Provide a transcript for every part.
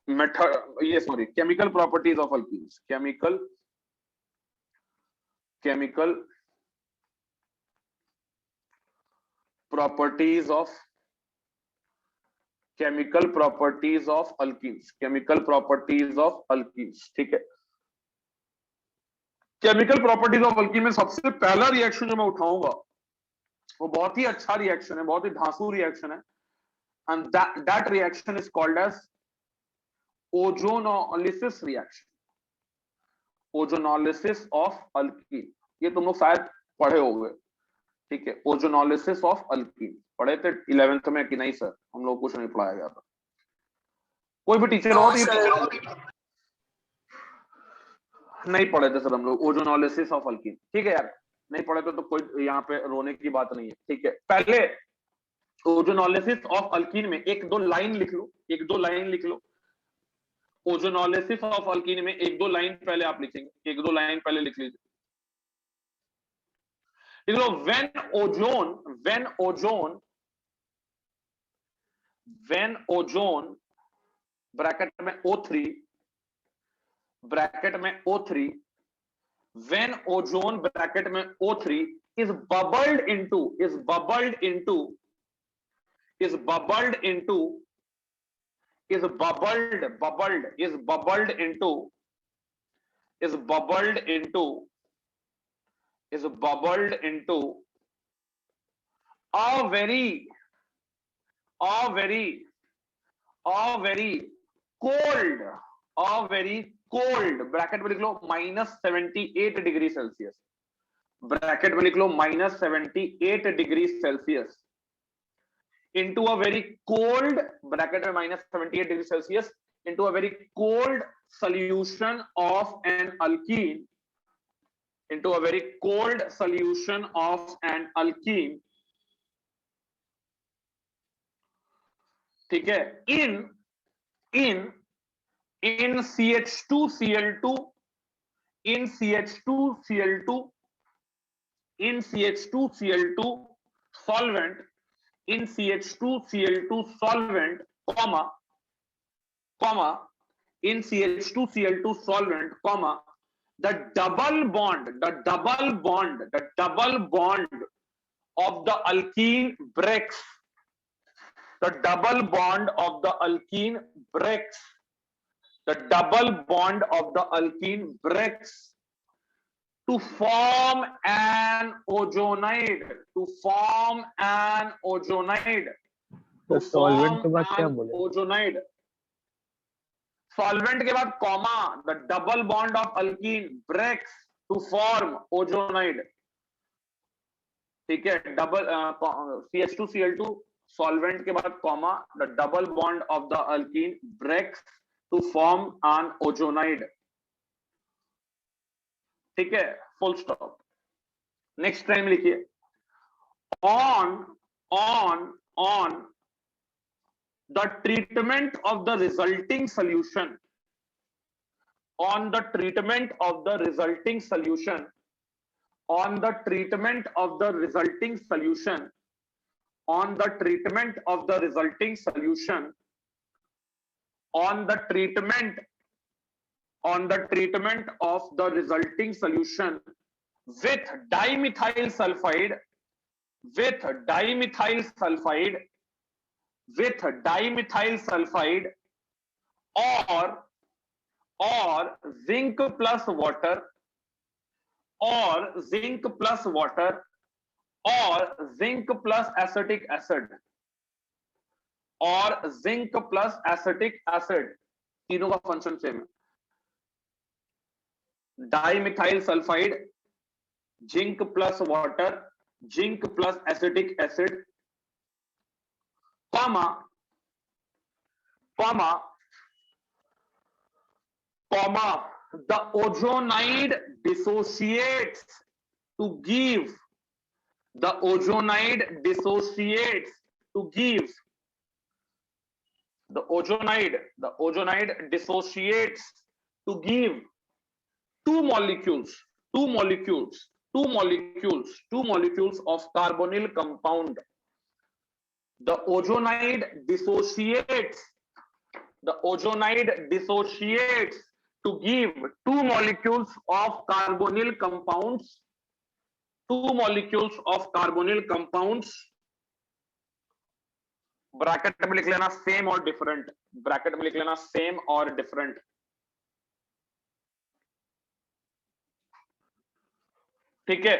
Method, ये sorry, chemical properties of alkenes, chemical properties of alkenes, chemical properties of alkenes. ठीक है, chemical properties of alkyne में सबसे पहला रिएक्शन जो मैं उठाऊंगा वो बहुत ही अच्छा रिएक्शन है, बहुत ही धांसू रिएक्शन है, and that reaction is called as ozonolysis reaction, ozonolysis of alkene. ये तुम लोग शायद पढ़े होंगे। ठीक है, ओजोनोलिसिस ऑफ अल्कीन पढ़े थे 11th में कि नहीं सर? हम लोग कुछ नहीं पढ़ाया गया था। कोई भी टीचर हो तो ये नहीं पढ़े थे सर हम लोग ओजोनोलिसिस ऑफ अल्कीन। ठीक है यार, नहीं पढ़े थे तो कोई यहाँ पे रोने की बात नहीं है। ठीक है, पहले ओजोनोलिसिस ऑफ अल्कीन में एक दो लाइन लिख लो, एक दो लाइन लिख लो। ओजोनोलिसिस ऑफ अल्कीन में एक दो लाइन पहले आप लिखेंगे, एक दो लाइन पहले लिख लीजिए। लिख लो, when ozone ब्रैकेट में O3, ब्रैकेट में O3, when ozone ब्रैकेट में O3 is bubbled into a very cold bracket में लिख लो -78 डिग्री सेल्सियस, ब्रैकेट में लिख लो -78 degree Celsius into a very cold bracket में -78 degree Celsius into a very cold solution of an alkene, into a very cold solution of an alkene। ठीक है, in CH2Cl2 solvent, in CH2Cl2 solvent, in CH2Cl2 solvent, the double bond of the alkene breaks, the double bond of the alkene breaks, the double bond of the alkene breaks to form an ozonide, to form an ozonide, तो solvent के बाद क्या बोले? Ozonide. Solvent के बाद comma, the double bond of alkene breaks to form ozonide. ठीक है, double CH2Cl2 solvent के बाद comma, the double bond of the alkene breaks to form an ozonide. ठीक है, फुल स्टॉप। नेक्स्ट टाइम लिखिए, on the treatment of the resulting solution, on the treatment of the resulting solution, on the treatment of the resulting solution, on the treatment of the resulting solution, on the treatment of the resulting solution with dimethyl sulfide, with dimethyl sulfide, with dimethyl sulfide or zinc plus water, or zinc plus water, or zinc plus acetic acid, और zinc plus acetic acid, तीनों का function same है। Dimethyl sulphide, zinc plus water, zinc plus acetic acid, comma the ozonide dissociates to give, the ozonide dissociates to give, the ozonide dissociates to give two molecules of carbonyl compound. The ozonide dissociates the ozonide dissociates to give two molecules of carbonyl compounds, bracket में लिख लेना same और different, bracket में लिख लेना same और different. ठीक है,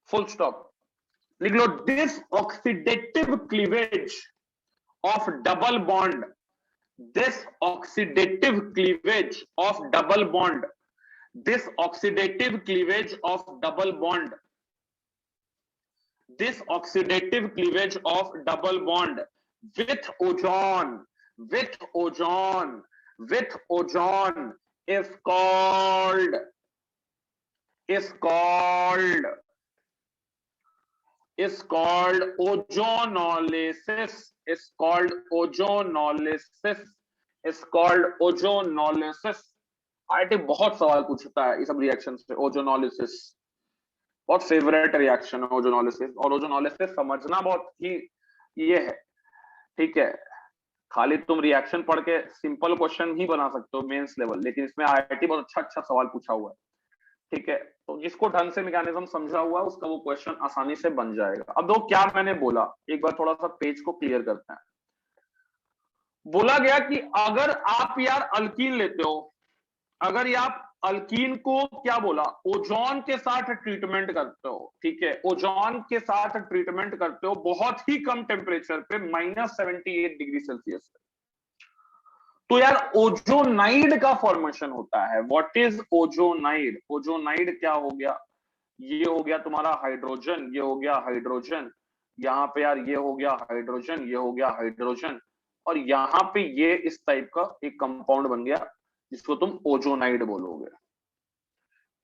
फुल स्टॉप लिख लो। This oxidative cleavage of double bond, this oxidative cleavage of double bond, this oxidative cleavage of double bond, this oxidative cleavage of double bond with ozone, with ozone, with ozone is called ozonolysis, is called ozonolysis, is called ozonolysis। IT बहुत सवाल पूछता है ये सब reaction से। Ozonolysis बहुत favourite reaction है ozonolysis, और ओजोनोलिसिस समझना बहुत ही ये है। ठीक है, खाली तुम रिएक्शन पढ़ के सिंपल क्वेश्चन ही बना सकते हो मेंस लेवल, लेकिन इसमें आईआईटी बहुत अच्छा सवाल पूछा हुआ है। ठीक है, तो जिसको ढंग से मैकेनिज्म समझा हुआ है उसका वो क्वेश्चन आसानी से बन जाएगा। अब दो क्या मैंने बोला, एक बार थोड़ा सा पेज को क्लियर करते हैं। बोला गया कि अगर आप यार अल्कीन लेते हो, अगर ये आप अल्कीन को क्या बोला, ओजोन के साथ ट्रीटमेंट करते हो। ठीक है, ओजोन के साथ ट्रीटमेंट करते हो बहुत ही कम टेम्परेचर पे, -78 डिग्री सेल्सियस पे, तो यार ओजोनाइड का फॉर्मेशन होता है। What is ozonide? ओजोनाइड क्या हो गया, ये हो गया तुम्हारा हाइड्रोजन, ये हो गया हाइड्रोजन, यहाँ पे यार ये हो गया हाइड्रोजन, ये हो गया हाइड्रोजन, और यहाँ पे ये इस टाइप का एक कंपाउंड बन गया जिसको तुम ओजोनाइड बोलोगे।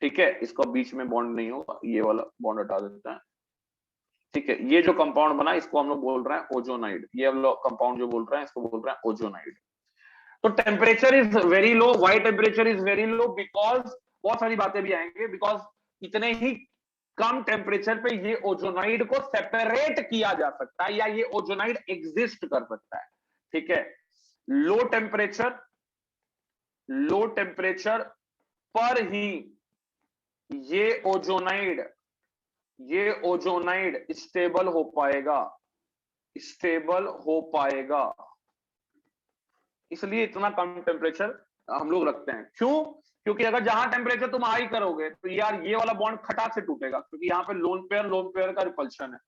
ठीक है, इसका बीच में बॉन्ड नहीं होगा, ये वाला बॉन्ड हटा देते हैं। ठीक है, ये जो कंपाउंड बना इसको हम लोग बोल रहे हैं ओजोनाइड, ये हम लोग कंपाउंड जो बोल रहे हैं इसको बोल रहे हैं ओजोनाइड। तो temperature is very low, why temperature is very low? Because बहुत सारी बातें भी आएंगे, बिकॉज इतने ही कम टेम्परेचर पे ये ओजोनाइड को सेपरेट किया जा सकता है, या ये ओजोनाइड एग्जिस्ट कर सकता है। ठीक है, लो टेम्परेचर पर ही ये ओजोनाइड स्टेबल हो पाएगा, इसलिए इतना कम टेम्परेचर हम लोग रखते हैं। क्यों? क्योंकि अगर जहां टेम्परेचर तुम हाई करोगे तो यार ये वाला बॉन्ड खटाक से टूटेगा, क्योंकि यहाँ पे लोन पेयर का रिपल्शन है,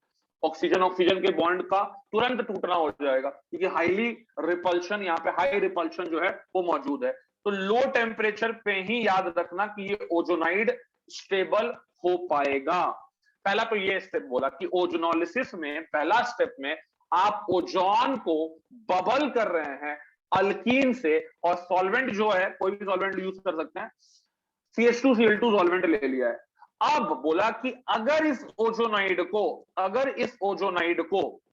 ऑक्सीजन के बॉन्ड का तुरंत टूटना हो जाएगा, क्योंकि हाईली रिपल्शन, यहाँ पे हाई रिपल्शन जो है वो मौजूद है। तो लो टेम्परेचर पे ही याद रखना कि ये ओजोनाइड स्टेबल हो पाएगा। पहला तो ये स्टेप बोला कि ओजोनोलिसिस में पहला स्टेप में आप ओजोन को बबल कर रहे हैं अल्कीन से, और सॉल्वेंट जो है कोई भी सॉल्वेंट यूज कर सकते हैं, CH2Cl2 सॉल्वेंट ले लिया है। अब बोला कि अगर इस ओजोनाइड को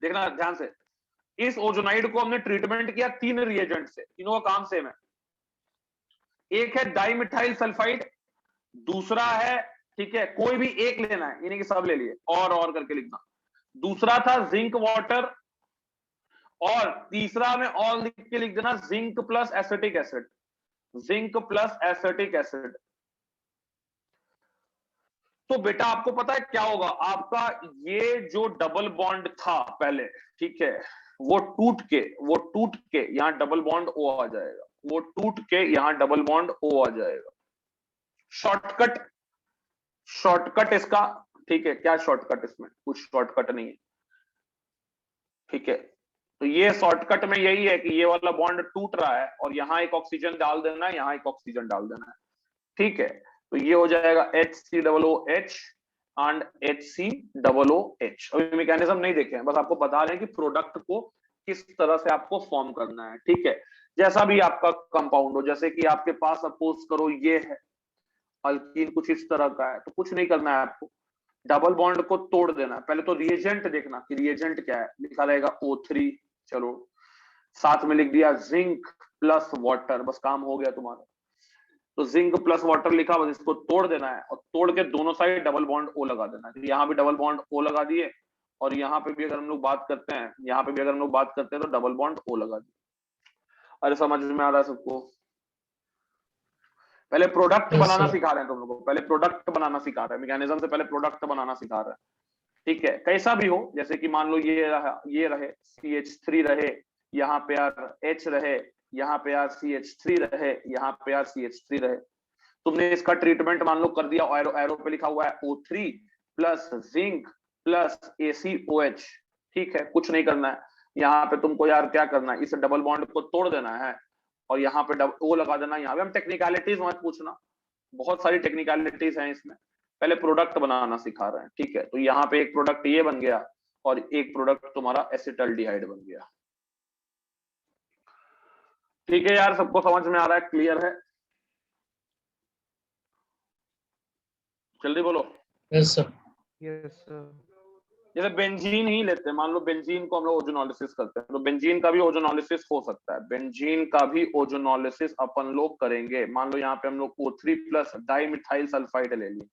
देखना ध्यान से, इस ओजोनाइड को हमने ट्रीटमेंट किया 3 रिएजेंट से, तीनों का काम सेम है। एक है डाइमिथाइल सल्फाइड, दूसरा है, ठीक है, कोई भी एक लेना है, यानी कि सब ले लिए और करके लिखना, दूसरा था जिंक वाटर, और तीसरा में और लिख के लिख देना zinc plus acetic acid, zinc plus acetic acid. तो बेटा आपको पता है क्या होगा, आपका ये जो डबल बॉन्ड था पहले, ठीक है, वो टूट के यहां डबल बॉन्ड ओ आ जाएगा, वो टूट के यहां डबल बॉन्ड ओ आ जाएगा। शॉर्टकट इसका, ठीक है, क्या शॉर्टकट, इसमें कुछ शॉर्टकट नहीं है। ठीक है, तो ये शॉर्टकट में यही है कि ये वाला बॉन्ड टूट रहा है और यहां एक ऑक्सीजन डाल देना है, यहां एक ऑक्सीजन डाल देना है। ठीक है, तो ये हो जाएगा HCOOH एंड HCOOH। अभी मैकेनिज्म नहीं देखे हैं, बस आपको बता रहे हैं कि प्रोडक्ट को किस तरह से आपको फॉर्म करना है। ठीक है, जैसा भी आपका कंपाउंड हो, जैसे कि आपके पास सपोज करो ये है अल्कीन कुछ इस तरह का है, तो कुछ नहीं करना है आपको, डबल बॉन्ड को तोड़ देना है। पहले तो रिएजेंट देखना कि रिएजेंट क्या है, लिखा रहेगा O3, चलो साथ में लिख दिया जिंक प्लस वाटर, बस काम हो गया तुम्हारा। तो जिंक प्लस वाटर लिखा, बस इसको तोड़ देना है, और तोड़ के दोनों साइड डबल बॉन्ड O लगा देना है। यहाँ भी डबल बॉन्ड O लगा दिए, और यहाँ पे भी अगर हम लोग बात करते हैं, यहाँ पे भी अगर हम लोग बात करते हैं तो डबल बॉन्ड O लगा दिया। अरे समझ में आ रहा है सबको? पहले प्रोडक्ट Yes, बनाना sir. सिखा रहे हैं तुम लोगों को, पहले प्रोडक्ट बनाना सिखा रहे हैं, मैकेनिज्म से पहले प्रोडक्ट बनाना सिखा रहे हैं। ठीक है, कैसा भी हो, जैसे कि मान लो ये रहे CH3 रहे, यहाँ पे यार H रहे, यहाँ पे यार CH3 रहे, यहाँ पे यार CH3 रहे। तुमने इसका ट्रीटमेंट मान लो कर दिया, एरो एरो पे लिखा हुआ है O3 plus zinc plus ACOH। ठीक है, कुछ नहीं करना है, यहाँ पे तुमको यार क्या करना है, इस डबल बॉन्ड को तोड़ देना है और यहाँ पे O लगा देना। यहाँ पे हम टेक्निकलिटीज मत पूछना, बहुत सारी टेक्निकलिटीज हैं इसमें, पहले प्रोडक्ट बनाना सिखा रहे हैं। ठीक है, तो यहाँ पे एक प्रोडक्ट ये बन गया और एक प्रोडक्ट तुम्हारा एसिटल्डिहाइड बन गया। ठीक है यार, सबको समझ में आ रहा है, क्लियर है? जल्दी बोलो। Yes, sir. Yes sir. जैसे बेंजीन ही लेते हैं, मान लो बेंजीन को हम लोग ओजोनोलिसिस करते हैं, तो बेंजीन का भी ओजोनोलिसिस हो सकता है, बेंजीन का भी ओजोनोलिसिस अपन लोग करेंगे। मान लो यहाँ पे हम लोग O3 प्लस डाइमिथाइल सल्फाइड ले लिए।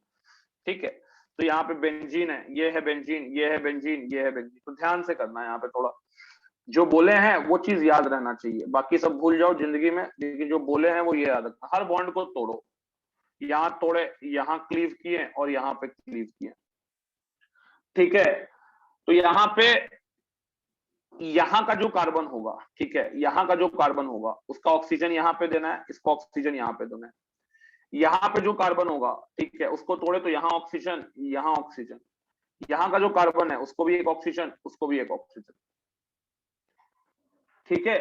ठीक है, तो यहाँ पे बेंजीन है, ये है बेंजीन, ये है बेंजीन, ये है बेंजीन। तो ध्यान से करना है, यहाँ पे थोड़ा जो बोले हैं वो चीज याद रहना चाहिए, बाकी सब भूल जाओ जिंदगी में, लेकिन जो बोले हैं वो ये याद रखना। हर बॉन्ड को तोड़ो, यहाँ तोड़े, यहाँ क्लीव किए और यहाँ पे क्लीव किए। ठीक है, तो यहाँ पे यहाँ का जो कार्बन होगा, ठीक है, यहाँ का जो कार्बन होगा उसका ऑक्सीजन यहाँ पे देना है, इसका ऑक्सीजन यहाँ पे देना है। यहाँ पे जो कार्बन होगा, ठीक है, उसको तोड़े तो यहाँ ऑक्सीजन, यहाँ ऑक्सीजन, यहाँ का जो कार्बन है उसको भी एक ऑक्सीजन, उसको भी एक ऑक्सीजन। ठीक है,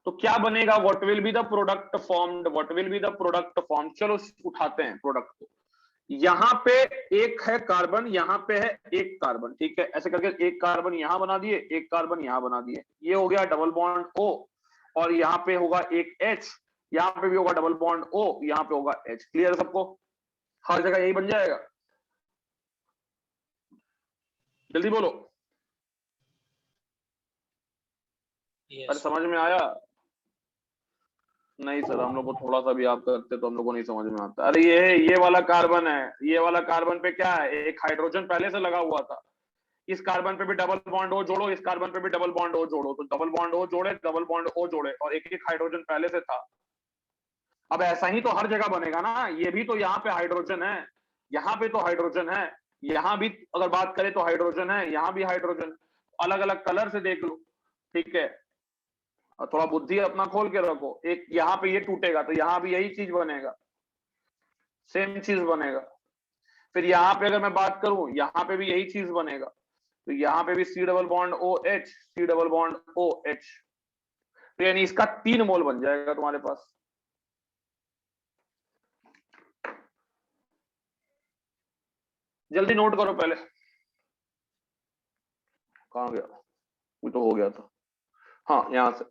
तो क्या बनेगा, what will be the product formed, what will be the product form. चलो उठाते हैं प्रोडक्ट को। यहाँ पे एक है कार्बन, यहाँ पे है एक कार्बन, ठीक है, ऐसे करके एक कार्बन यहां बना दिए, एक कार्बन यहां बना दिए, ये हो गया डबल बॉन्ड O। और यहाँ पे होगा एक H, यहाँ पे भी होगा डबल बॉन्ड O, यहाँ पे होगा H। क्लियर सबको? हर जगह यही बन जाएगा, जल्दी बोलो। Yes. अरे समझ में आया? नहीं सर, हम लोग को थोड़ा सा भी आप करते तो हम लोग को नहीं समझ में आता। अरे ये वाला कार्बन है, ये वाला कार्बन पे क्या है, एक हाइड्रोजन पहले से लगा हुआ था, इस कार्बन पे भी डबल बॉन्ड O जोड़ो, इस कार्बन पे भी डबल बॉन्ड O जोड़ो, तो डबल बॉन्ड O जोड़े, डबल बॉन्ड O जोड़े, और एक एक हाइड्रोजन पहले से था। अब ऐसा ही तो हर जगह बनेगा ना, ये भी तो यहाँ पे हाइड्रोजन है, यहाँ पे तो हाइड्रोजन है, यहाँ भी अगर बात करें तो हाइड्रोजन है, यहाँ भी हाइड्रोजन, अलग अलग कलर से देख लो। ठीक है, और थोड़ा बुद्धि अपना खोल के रखो, एक यहाँ पे ये टूटेगा तो यहाँ भी यही चीज बनेगा, सेम चीज बनेगा। फिर यहाँ पे अगर मैं बात करूं, यहाँ पे भी यही चीज बनेगा, तो यहाँ पे भी C double bond OH, C double bond OH, तो यानी इसका 3 मोल बन जाएगा तुम्हारे पास। जल्दी नोट करो पहले, कहां गया, वो तो हो गया था, हाँ यहां से।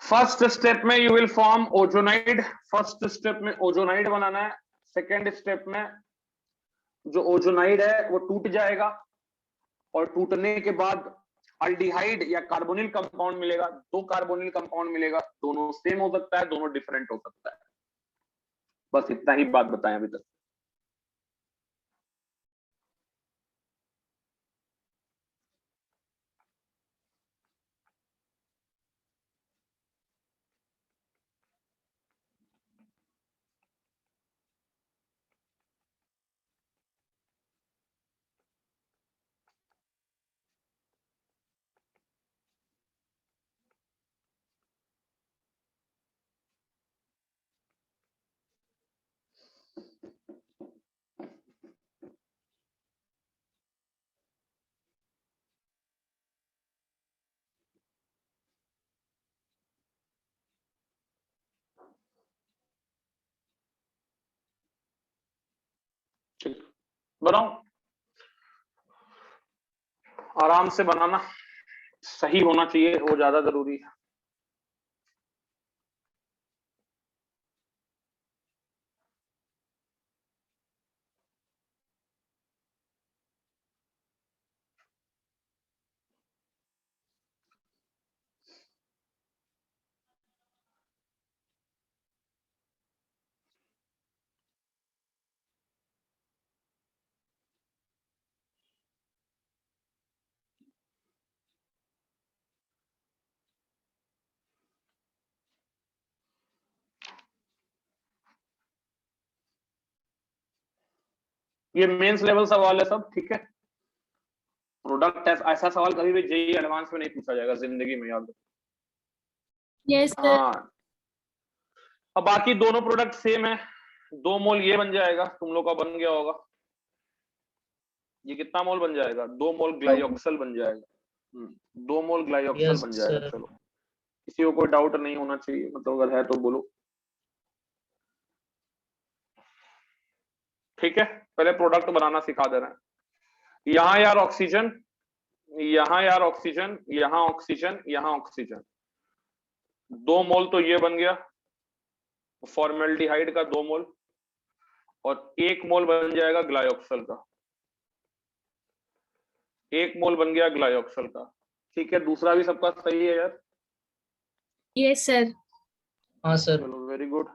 फर्स्ट स्टेप में you will form ozonide, first step में ओजोनाइड बनाना है। सेकेंड स्टेप में जो ओजोनाइड है वो टूट जाएगा, और टूटने के बाद अल्डिहाइड या कार्बोनिल कंपाउंड मिलेगा, 2 कार्बोनिल कंपाउंड मिलेगा, दोनों सेम हो सकता है, दोनों डिफरेंट हो सकता है। बस इतना ही बात बताएं अभी तक। ठीक, बनाओ, आराम से बनाना, सही होना चाहिए, वो ज्यादा जरूरी है। ये मेंस लेवल सवाल है सब, ठीक है। प्रोडक्ट ऐसा सवाल कभी भी जेईई एडवांस में नहीं पूछा जाएगा जिंदगी में, याद रखो। Yes sir. हाँ, अब बाकी दोनों प्रोडक्ट सेम है। 2 मोल ये बन जाएगा, तुम लोग का बन गया होगा। ये कितना मोल बन जाएगा? 2 मोल ग्लाइऑक्सल बन जाएगा। 2 मोल ग्लाइऑक्सल Yes, बन जाएगा। sir. चलो, किसी को कोई डाउट नहीं होना चाहिए, मतलब अगर है तो बोलो। ठीक है, पहले प्रोडक्ट बनाना सिखा दे रहे हैं। यहाँ यार ऑक्सीजन, यहाँ यार ऑक्सीजन, यहाँ ऑक्सीजन, यहाँ ऑक्सीजन। 2 मोल तो ये बन गया फॉर्मेल्डिहाइड का 2 मोल, और 1 मोल बन जाएगा ग्लाइऑक्सल का। 1 मोल बन गया ग्लाइऑक्सल का। ठीक है, दूसरा भी सबका सही है यार? Yes sir. हाँ सर। चलो, वेरी गुड।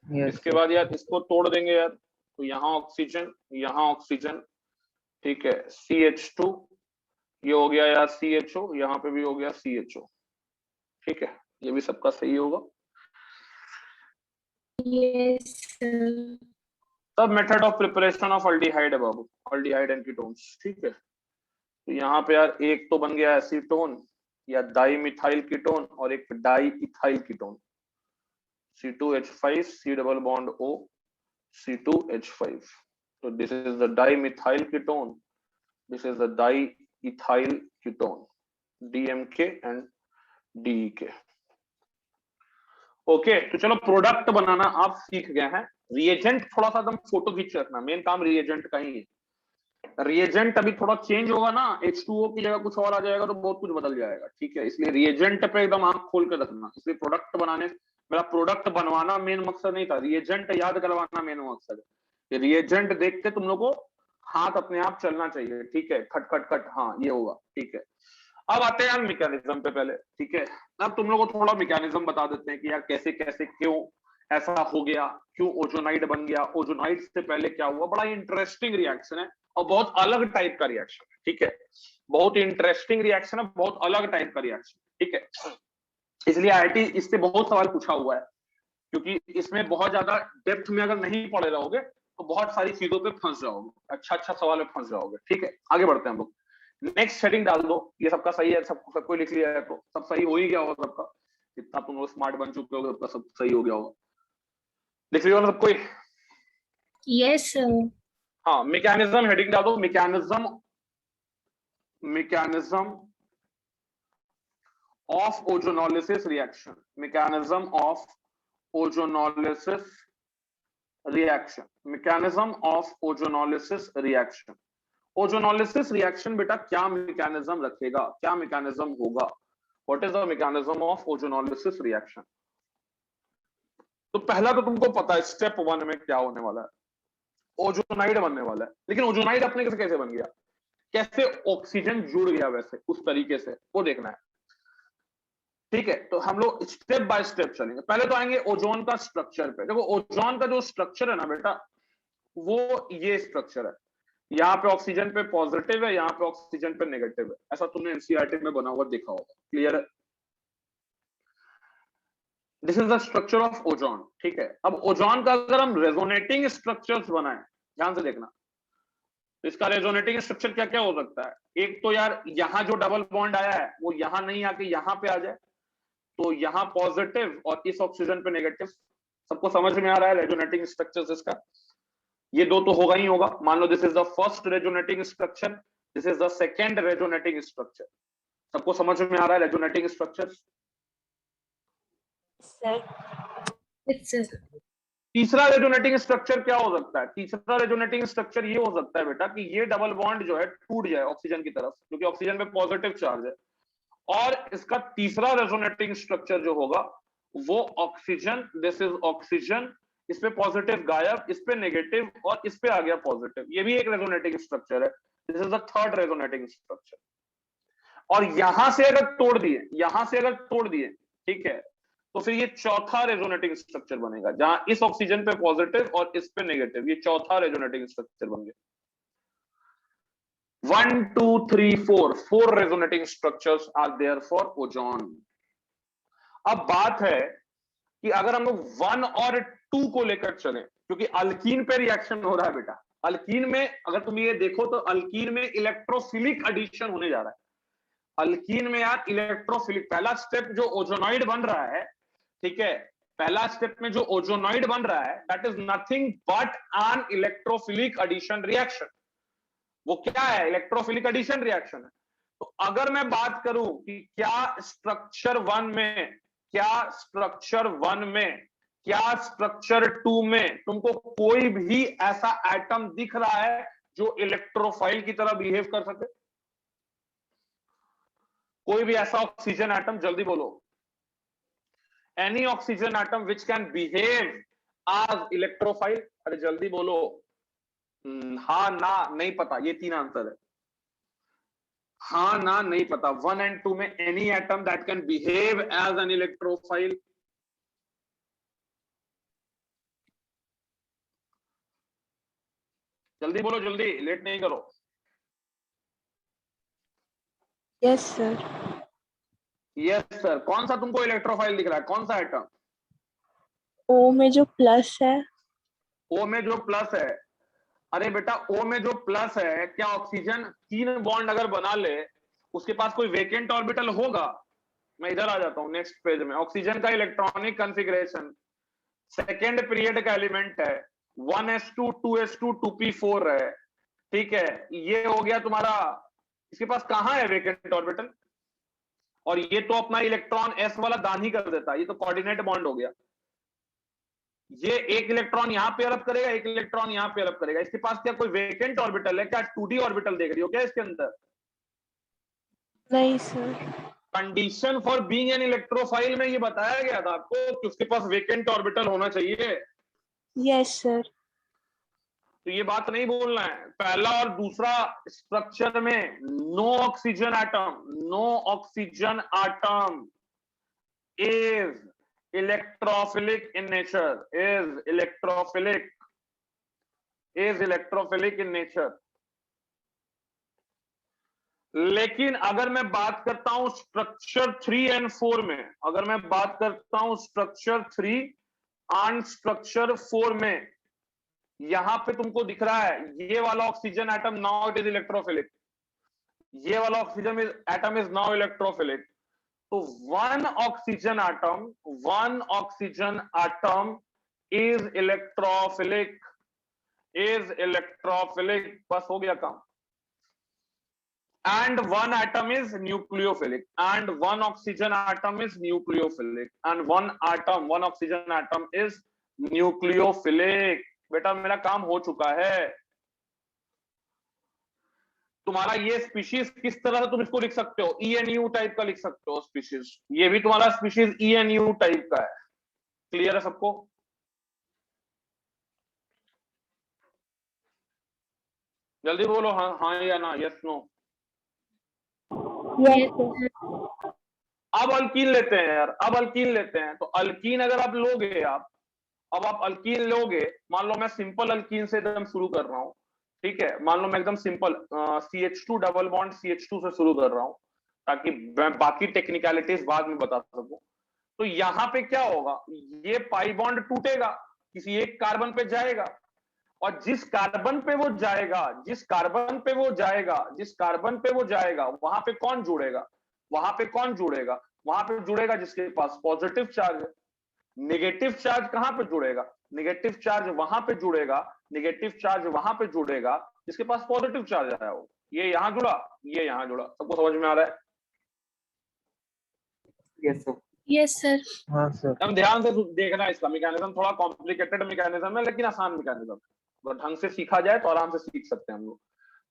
Yes, इसके sir. बाद यार इसको तोड़ देंगे यार, तो यहाँ ऑक्सीजन, यहाँ ऑक्सीजन, ठीक है, CH2, ये हो गया यार CHO, यहाँ पे भी हो गया CHO। ठीक है, ये भी सबका सही होगा। Yes sir. सब method of preparation of aldehyde है बाबू, अल्डिहाइड एंड कीटोन्स। ठीक है, तो यहाँ पे यार एक तो बन गया एसीटोन या डाइमिथाइल कीटोन, और एक di ethyl ketone, C2H5 C double bond O C2H5। तो this is the dimethyl ketone, this is the diethyl ketone, DMK and DEK। Okay, तो चलो प्रोडक्ट बनाना आप सीख गए हैं। रिएजेंट थोड़ा सा एकदम फोटो खींच के रखना, मेन काम रिएजेंट का ही है। रिएजेंट अभी थोड़ा चेंज होगा ना, H2O की जगह कुछ और आ जाएगा तो बहुत कुछ बदल जाएगा। ठीक है, इसलिए रिएजेंट पे एकदम आंख खोल के रखना। इसलिए प्रोडक्ट बनाने, मेरा प्रोडक्ट बनवाना मेन मकसद नहीं था, रिएजेंट याद करवाना मेन मकसद है। रिएजेंट देख के तुम लोग को हाथ अपने आप चलना चाहिए। ठीक है, खट खट खट, हाँ ये होगा। ठीक है, अब आते हैं यार मैकेनिज्म पे पहले। ठीक है, अब तुम लोग को थोड़ा मैकेनिज्म बता देते हैं कि यार कैसे कैसे क्यों ऐसा हो गया, क्यों ओजोनाइड बन गया, ओजोनाइड से पहले क्या हुआ। बड़ा इंटरेस्टिंग रिएक्शन है और बहुत अलग टाइप का रिएक्शन है। ठीक है, बहुत इंटरेस्टिंग रिएक्शन है, बहुत अलग टाइप का रिएक्शन। ठीक है, इसलिए IIT इससे बहुत सवाल पूछा हुआ है, क्योंकि इसमें बहुत ज्यादा डेप्थ में अगर नहीं पढ़े रहोगे तो बहुत सारी चीजों पे फंस जाओगे, अच्छा सवाल में फंस जाओगे। ठीक है, आगे बढ़ते हैं हम लोग। नेक्स्ट हेडिंग डाल दो। ये सबका सही है, सब कोई लिख लिया है तो सब सही हो ही गया होगा सबका। जितना तुम लोग स्मार्ट बन चुके हो सबका सब सही हो गया होगा। लिख लिया ना सब कोई? Yes sir. हाँ, मैकेनिज्म हेडिंग डाल दो। Mechanism of ozonolysis reaction, mechanism of ozonolysis reaction, mechanism of ozonolysis reaction. Ozonolysis reaction बेटा क्या मैकेनिज्म रखेगा, क्या मैकेनिज्म होगा? What is the mechanism of ozonolysis reaction? तो पहला तो तुमको पता है स्टेप 1 में क्या होने वाला है, ओजोनाइड बनने वाला है। लेकिन ओजोनाइड अपने से कैसे बन गया, कैसे ऑक्सीजन जुड़ गया वैसे उस तरीके से, वो देखना है। ठीक है, तो हम लोग स्टेप बाय स्टेप चलेंगे। पहले तो आएंगे ओजोन का स्ट्रक्चर पे। देखो ओजोन का जो स्ट्रक्चर है ना बेटा, वो ये स्ट्रक्चर है। यहाँ पे ऑक्सीजन पे पॉजिटिव है, यहाँ पे ऑक्सीजन पे नेगेटिव है। ऐसा तुमने एनसीईआरटी में बना हुआ देखा होगा, क्लियर है? This is the structure of ozone. ठीक है, अब ओजोन का अगर हम रेजोनेटिंग स्ट्रक्चर्स बनाएं, ध्यान से देखना, तो इसका रेजोनेटिंग स्ट्रक्चर क्या क्या हो सकता है। एक तो यार यहाँ जो डबल बॉन्ड आया है वो यहाँ नहीं आके यहाँ पे आ जाए, तो यहाँ पॉजिटिव और इस ऑक्सीजन पे नेगेटिव। सबको समझ में आ रहा है रेजोनेटिंग स्ट्रक्चर इसका? ये दो तो होगा ही होगा। मान लो this is the first resonating structure, this is the second resonating structure. सबको समझ में आ रहा है रेजोनेटिंग स्ट्रक्चर? तीसरा रेजोनेटिंग स्ट्रक्चर क्या हो सकता है? तीसरा रेजोनेटिंग स्ट्रक्चर ये हो सकता है बेटा कि ये डबल बॉन्ड जो है टूट जाए ऑक्सीजन की तरफ, क्योंकि ऑक्सीजन पे पॉजिटिव चार्ज है। और इसका तीसरा रेजोनेटिंग स्ट्रक्चर जो होगा वो ऑक्सीजन, दिस इज ऑक्सीजन, इस पे पॉजिटिव गायब, इस पे नेगेटिव, और इस पे आ गया पॉजिटिव। ये भी एक रेजोनेटिंग स्ट्रक्चर है। This is the third resonating structure. और यहां से अगर तोड़ दिए, यहां से अगर तोड़ दिए, ठीक है, तो फिर ये चौथा रेजोनेटिंग स्ट्रक्चर बनेगा, जहां इस ऑक्सीजन पे पॉजिटिव और इस पे नेगेटिव। ये चौथा रेजोनेटिंग स्ट्रक्चर बन गया। 1 2 3 4 4 resonating structures are there for ozone. अब बात है कि अगर हम लोग 1 और 2 को लेकर चले, क्योंकि अल्कीन पे रिएक्शन हो रहा है बेटा, अल्कीन में अगर तुम ये देखो तो अल्कीन में इलेक्ट्रोफिलिक एडिशन होने जा रहा है। अल्कीन में यार इलेक्ट्रोफिलिक, पहला स्टेप जो ओजोनॉइड बन रहा है, ठीक है, पहला स्टेप में जो ओजोनॉइड बन रहा है that is nothing but an electrophilic addition reaction. वो क्या है? इलेक्ट्रोफिलिक एडिशन रिएक्शन है। तो अगर मैं बात करूं कि क्या स्ट्रक्चर 1 में, क्या स्ट्रक्चर 1 में, क्या स्ट्रक्चर 2 में तुमको कोई भी ऐसा एटम दिख रहा है जो इलेक्ट्रोफाइल की तरह बिहेव कर सके? कोई भी ऐसा ऑक्सीजन एटम, जल्दी बोलो। Any oxygen atom which can behave as electrophile. अरे जल्दी बोलो। हाँ ना नहीं पता, ये 3 आंसर है। हाँ ना नहीं पता। 1 and 2 में any atom that can behave as an electrophile. जल्दी बोलो, जल्दी, लेट नहीं करो। Yes sir. Yes sir. कौन सा तुमको इलेक्ट्रोफाइल दिख रहा है? कौन सा एटम? ओ में जो प्लस है। ओ में जो प्लस है? अरे बेटा ओ में जो प्लस है, क्या ऑक्सीजन 3 बॉन्ड अगर बना ले उसके पास कोई वेकेंट ऑर्बिटल होगा? मैं इधर आ जाता हूं नेक्स्ट पेज में। ऑक्सीजन का इलेक्ट्रॉनिक कॉन्फ़िगरेशन सेकेंड पीरियड का एलिमेंट है, 1s2 2s2 2p4 है, ठीक है। ये हो गया तुम्हारा, इसके पास कहां है वेकेंट ऑर्बिटल? और ये तो अपना इलेक्ट्रॉन s वाला दान ही कर देता है, ये तो कोऑर्डिनेट बॉन्ड हो गया। ये एक इलेक्ट्रॉन यहां पे अरब करेगा, एक इलेक्ट्रॉन यहां पे अरब करेगा। इसके पास क्या कोई वेकेंट ऑर्बिटल है? क्या 2d ऑर्बिटल देख रही हो क्या इसके अंदर? नहीं sir. Condition for being an electrophile में ये बताया गया था आपको कि उसके पास वेकेंट ऑर्बिटल होना चाहिए। Yes sir. तो ये बात नहीं बोलना है। पहला और दूसरा स्ट्रक्चर में no oxygen atom, no oxygen atom is electrophilic in nature, is electrophilic, is electrophilic in nature. लेकिन अगर मैं बात करता हूं स्ट्रक्चर 3 and 4 में, अगर मैं बात करता हूं स्ट्रक्चर 3 एंड स्ट्रक्चर 4 में, यहां पे तुमको दिख रहा है ये वाला oxygen atom now it is electrophilic, ये वाला oxygen atom is now electrophilic. तो one oxygen atom is electrophilic, is electrophilic, बस हो गया काम। And one atom is nucleophilic, and one oxygen atom is nucleophilic, and one oxygen atom is nucleophilic। बेटा मेरा काम हो चुका है। तुम्हारा ये स्पीशीज किस तरह से तुम इसको लिख सकते हो? ENU टाइप का लिख सकते हो स्पीशीज। ये भी तुम्हारा स्पीशीज ENU टाइप का है। क्लियर है सबको? जल्दी बोलो हाँ हाँ या ना, यस नो। Yes sir. अब अल्कीन लेते हैं यार, अब अल्कीन लेते हैं। तो अल्कीन अगर आप लोगे, अब आप अल्कीन लोगे, मान लो मैं सिंपल अल्कीन से एकदम शुरू कर रहा हूं, ठीक है। मान लो मैं एकदम simple CH2 double bond CH2 से शुरू कर रहा हूं ताकि मैं बाकी टेक्निकलिटीज बाद में बता सकूं। तो यहां पे क्या होगा, ये पाई बॉन्ड टूटेगा, किसी एक कार्बन पे जाएगा, और जिस कार्बन पे वो जाएगा, जिस कार्बन पे वो जाएगा, जिस कार्बन पे वो जाएगा, वहां पे कौन जुड़ेगा? वहां पे कौन जुड़ेगा? वहां पे जुड़ेगा जिसके पास पॉजिटिव चार्ज है। नेगेटिव चार्ज कहां पे जुड़ेगा? नेगेटिव चार्ज वहां पे जुड़ेगा, नेगेटिव चार्ज वहां पे जुड़ेगा जिसके पास पॉजिटिव चार्ज आया हो। ये यहां जुड़ा, ये यहां जुड़ा। सबको समझ में आ रहा है? Yes sir. Yes, sir. हाँ सर। हम ध्यान से देखना, इसका मैकेनिज्म थोड़ा कॉम्प्लिकेटेड मैकेनिज्म है लेकिन आसान मैकेनिज्म है। तो ढंग से सीखा जाए तो आराम से सीख सकते हैं हम लोग।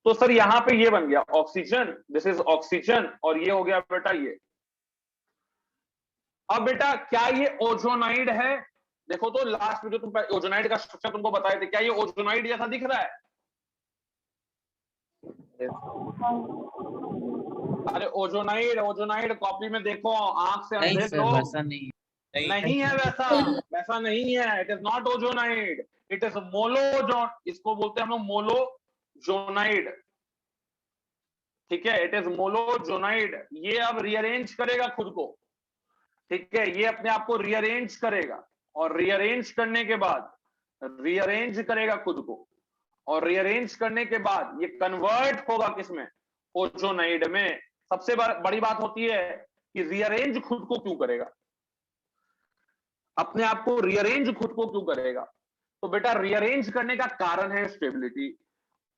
तो सर यहां पे ये बन गया ऑक्सीजन, दिस इज ऑक्सीजन, और ये हो गया बेटा ये। अब बेटा क्या ये ओजोनाइड है? देखो तो लास्ट में जो तुम ओजोनाइड का स्ट्रक्चर तुमको बताए थे, क्या ये ओजोनाइड जैसा दिख रहा है? अरे ओजोनाइड, ओजोनाइड कॉपी में देखो, आंख से नहीं अंधे सर, तो वैसा नहीं नहीं है, वैसा वैसा नहीं है। It is not ozonide, it is molozone, इसको बोलते हैं हम लोग मोलोजोनाइड, ठीक है। It is molozonide. ये अब रीअरेंज करेगा खुद को, ठीक है। ये अपने आप को रीअरेंज करेगा, और रीअरेंज करने के बाद रीअरेंज करेगा खुद को, और रीअरेंज करने के बाद ये कन्वर्ट होगा किसमें, ओजोनाइड में। सबसे बड़ी बात होती है कि रीअरेंज खुद को क्यों करेगा, अपने आप को रीअरेंज खुद को क्यों करेगा। तो बेटा रीअरेंज करने का कारण है स्टेबिलिटी।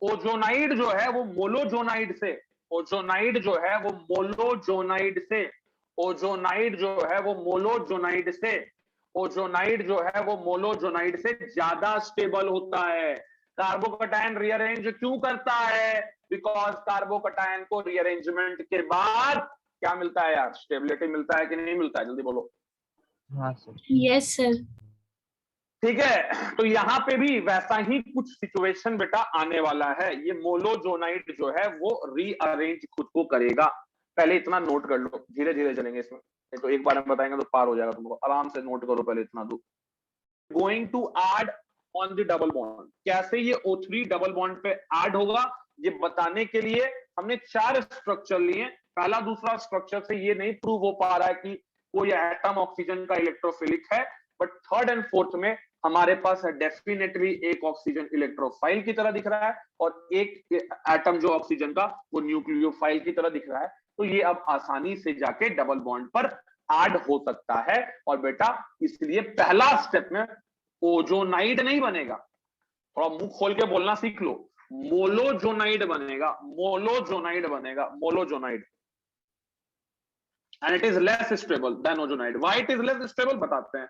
ओजोनाइड जो है वो मोलोजोनाइड से, ओजोनाइड जो है वो मोलोजोनाइड से, ओजोनाइड जो है वो मोलोजोनाइड से, ओजोनाइड जो है वो मोलोजोनाइड से ज्यादा स्टेबल होता है। कार्बोकटायन रीअरेंज क्यों करता है, बिकॉज कार्बोकटायन को रीअरेंजमेंट के बाद क्या मिलता है यार, स्टेबिलिटी मिलता है कि नहीं मिलता है, जल्दी बोलो। हाँ सर। Yes, sir. ठीक है, तो यहाँ पे भी वैसा ही कुछ सिचुएशन बेटा आने वाला है। ये मोलोजोनाइड जो है वो रीअरेंज खुद को करेगा। पहले इतना नोट कर लो, धीरे धीरे चलेंगे इसमें, तो एक बार में बताएंगे तो पार हो जाएगा तुमको। आराम से नोट करो पहले इतना दो। Going to add on the double bond, कैसे ये O3 डबल बॉन्ड पे ऐड होगा ये बताने के लिए हमने 4 स्ट्रक्चर लिए। पहला दूसरा स्ट्रक्चर से ये नहीं प्रूव हो पा रहा है कि कोई एटम ऑक्सीजन का इलेक्ट्रोफिलिक है, बट थर्ड एंड फोर्थ में हमारे पास डेफिनेटली एक ऑक्सीजन इलेक्ट्रोफाइल की तरह दिख रहा है और एक एटम जो ऑक्सीजन का वो न्यूक्लियोफाइल की तरह दिख रहा है। तो ये अब आसानी से जाके डबल बॉन्ड पर ऐड हो सकता है। और बेटा इसलिए पहला स्टेप में ओजोनाइड नहीं बनेगा, थोड़ा मुंह खोल के बोलना सीख लो, मोलोजोनाइड बनेगा, मोलोजोनाइड बनेगा, molozonide. And it is less stable than ozonide. Why it is less stable बताते हैं।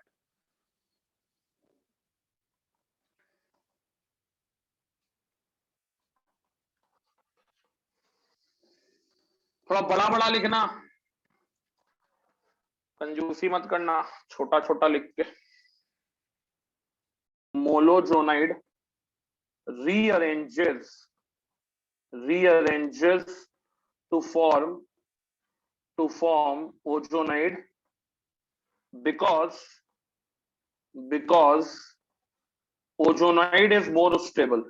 थोड़ा बड़ा बड़ा लिखना, कंजूसी मत करना, छोटा छोटा लिख के। मोलोजोनाइड rearranges to form ozonaid because ozonaid is more stable.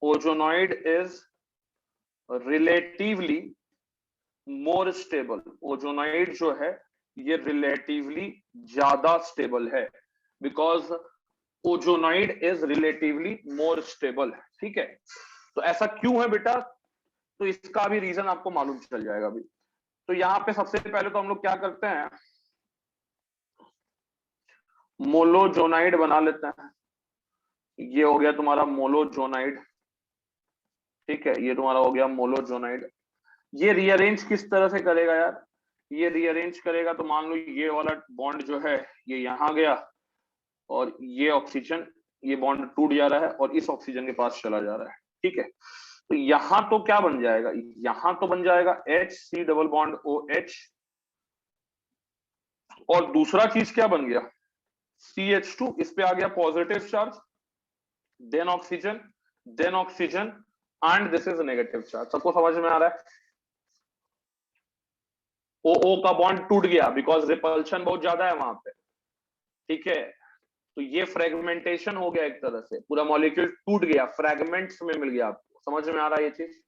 Ozonaid is relatively more stable. Ozonide जो है ये रिलेटिवली ज्यादा स्टेबल है, because ozonide is relatively more stable. ठीक है, तो ऐसा क्यों है बेटा, तो इसका भी रीजन आपको मालूम चल जाएगा अभी। तो यहाँ पे सबसे पहले तो हम लोग क्या करते हैं, मोलोजोनाइड बना लेते हैं। ये हो गया तुम्हारा मोलोजोनाइड। ठीक है, ये तुम्हारा हो गया मोलोजोनाइड। ये रीअरेंज किस तरह से करेगा यार, ये रीअरेंज करेगा तो मान लो ये वाला बॉन्ड जो है ये यहां गया और ये ऑक्सीजन, ये बॉन्ड टूट जा रहा है और इस ऑक्सीजन के पास चला जा रहा है। ठीक है, तो यहां तो क्या बन जाएगा, यहां तो बन जाएगा HC डबल बॉन्ड OH, और दूसरा चीज क्या बन गया CH2, इस पे आ गया positive charge, then oxygen and this is negative charge. सबको समझ में आ रहा है। OO का बॉन्ड टूट गया बिकॉज रिपल्शन बहुत ज्यादा है वहां पे। ठीक है, तो ये फ्रेगमेंटेशन हो गया, एक तरह से पूरा मॉलिक्यूल टूट गया, फ्रेगमेंट्स में मिल गया। आपको समझ में आ रहा है ये चीज?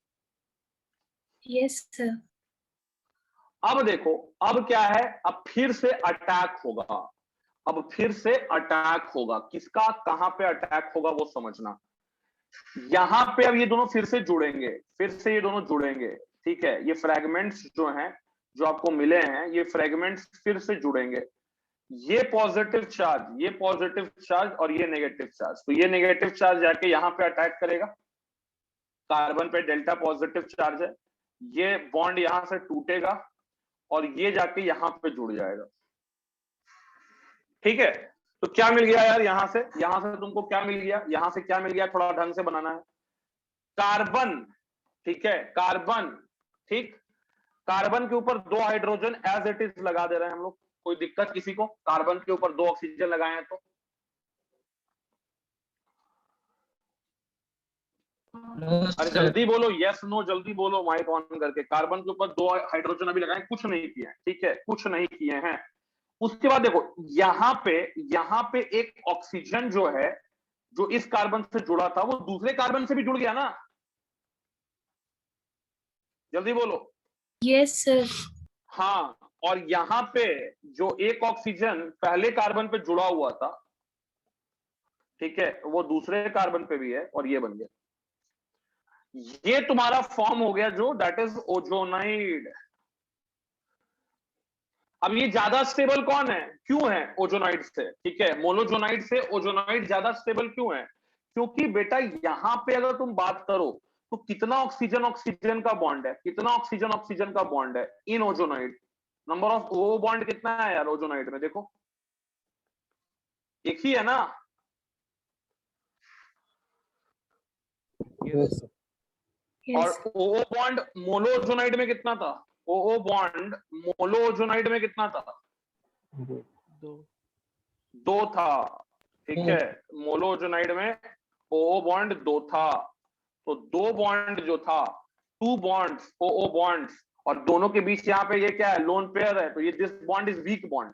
Yes, sir. अब देखो, अब क्या है, अब फिर से अटैक होगा, अब फिर से अटैक होगा। किसका, कहां पे अटैक होगा वो समझना। यहां पे अब ये दोनों फिर से जुड़ेंगे, फिर से ये दोनों जुड़ेंगे। ठीक है, ये फ्रेगमेंट्स जो हैं, जो आपको मिले हैं, ये फ्रेगमेंट्स फिर से जुड़ेंगे। ये पॉजिटिव चार्ज और ये नेगेटिव चार्ज, तो ये नेगेटिव चार्ज जाके यहां पे अटैक करेगा। कार्बन पे डेल्टा पॉजिटिव चार्ज है, ये बॉन्ड यहां से टूटेगा और ये जाके यहां पे जुड़ जाएगा। ठीक है, तो क्या मिल गया यार, यहां से तुमको क्या मिल गया, यहां से क्या मिल गया, थोड़ा ढंग से बनाना है। कार्बन, ठीक है, कार्बन, ठीक, कार्बन के ऊपर 2 हाइड्रोजन एज इट इज लगा दे रहे हैं हम लोग। कोई दिक्कत किसी को, कार्बन के ऊपर 2 ऑक्सीजन लगाए हैं तो? अरे जल्दी बोलो, यस नो, जल्दी बोलो माइक ऑन करके। कार्बन के ऊपर 2 हाइड्रोजन अभी लगाए, कुछ नहीं किए हैं। ठीक है, कुछ नहीं किए हैं। उसके बाद देखो यहां पे एक ऑक्सीजन जो है, जो इस कार्बन से जुड़ा था, वो दूसरे कार्बन से भी जुड़ गया ना। जल्दी बोलो। Yes, sir. हाँ, और यहां पे जो एक ऑक्सीजन पहले कार्बन पे जुड़ा हुआ था, ठीक है, वो दूसरे कार्बन पे भी है और ये बन गया, ये तुम्हारा फॉर्म हो गया जो दैट इज ओजोनाइड। अब ये ज्यादा स्टेबल कौन है, क्यों है ओजोनाइड से, ठीक है, मोनोजोनाइड से ओजोनाइड ज्यादा स्टेबल क्यों है, क्योंकि बेटा यहां पे अगर तुम बात करो तो कितना ऑक्सीजन ऑक्सीजन का बॉन्ड है, कितना ऑक्सीजन ऑक्सीजन का बॉन्ड है in ozonide, number of O bond कितना है यार ओजोनाइड में, देखो एक ही है ना। Yes, sir. और Yes. ओ बॉन्ड मोनोजोनाइड में कितना था, ओ बॉन्ड मोनोजोनाइड में कितना था, दो था, ठीक है, मोनोजोनाइड में ओ बॉन्ड दो था, तो दो बॉन्ड जो था, टू बॉन्ड्स ओ बॉन्ड्स, और दोनों के बीच यहाँ पे ये क्या है, लोन पेयर है, तो ये this bond is weak bond,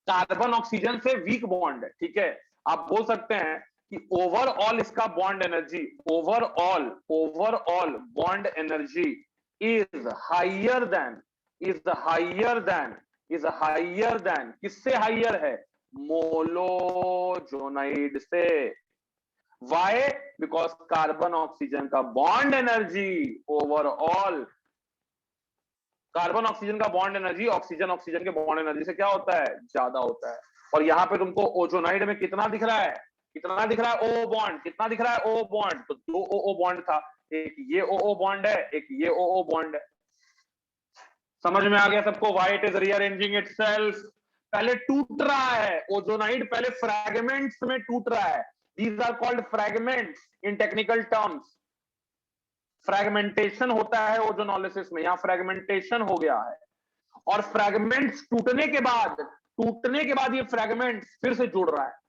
carbon oxygen से वीक बॉन्ड है, ठीक है। आप बोल सकते हैं कि ओवरऑल इसका bond energy, overall bond energy is higher than किससे हायर है, मोनोजोनाइड से। Why? Because कार्बन ऑक्सीजन का bond energy overall, carbon oxygen का बॉन्ड एनर्जी ऑक्सीजन ऑक्सीजन के बॉन्ड एनर्जी से क्या होता है, ज्यादा होता है। और यहाँ पे तुमको ओजोनाइड में कितना दिख रहा है, कितना दिख रहा है ओ बॉन्ड, कितना दिख रहा है ओ बॉन्ड, तो दो ओ बॉन्ड था, एक ये ओ बॉन्ड है, एक ये ओ बॉन्ड है। समझ में आ गया सबको, why it is rearranging itself, पहले टूट रहा है ओजोनाइड, पहले फ्रैगमेंट्स में टूट रहा है, these are called fragments in technical terms. Fragmentation होता है ओजोनोलिसिस में, यहां फ्रैगमेंटेशन हो गया है, और फ्रैगमेंट्स टूटने के बाद ये फ्रैगमेंट्स फिर से जुड़ रहा है।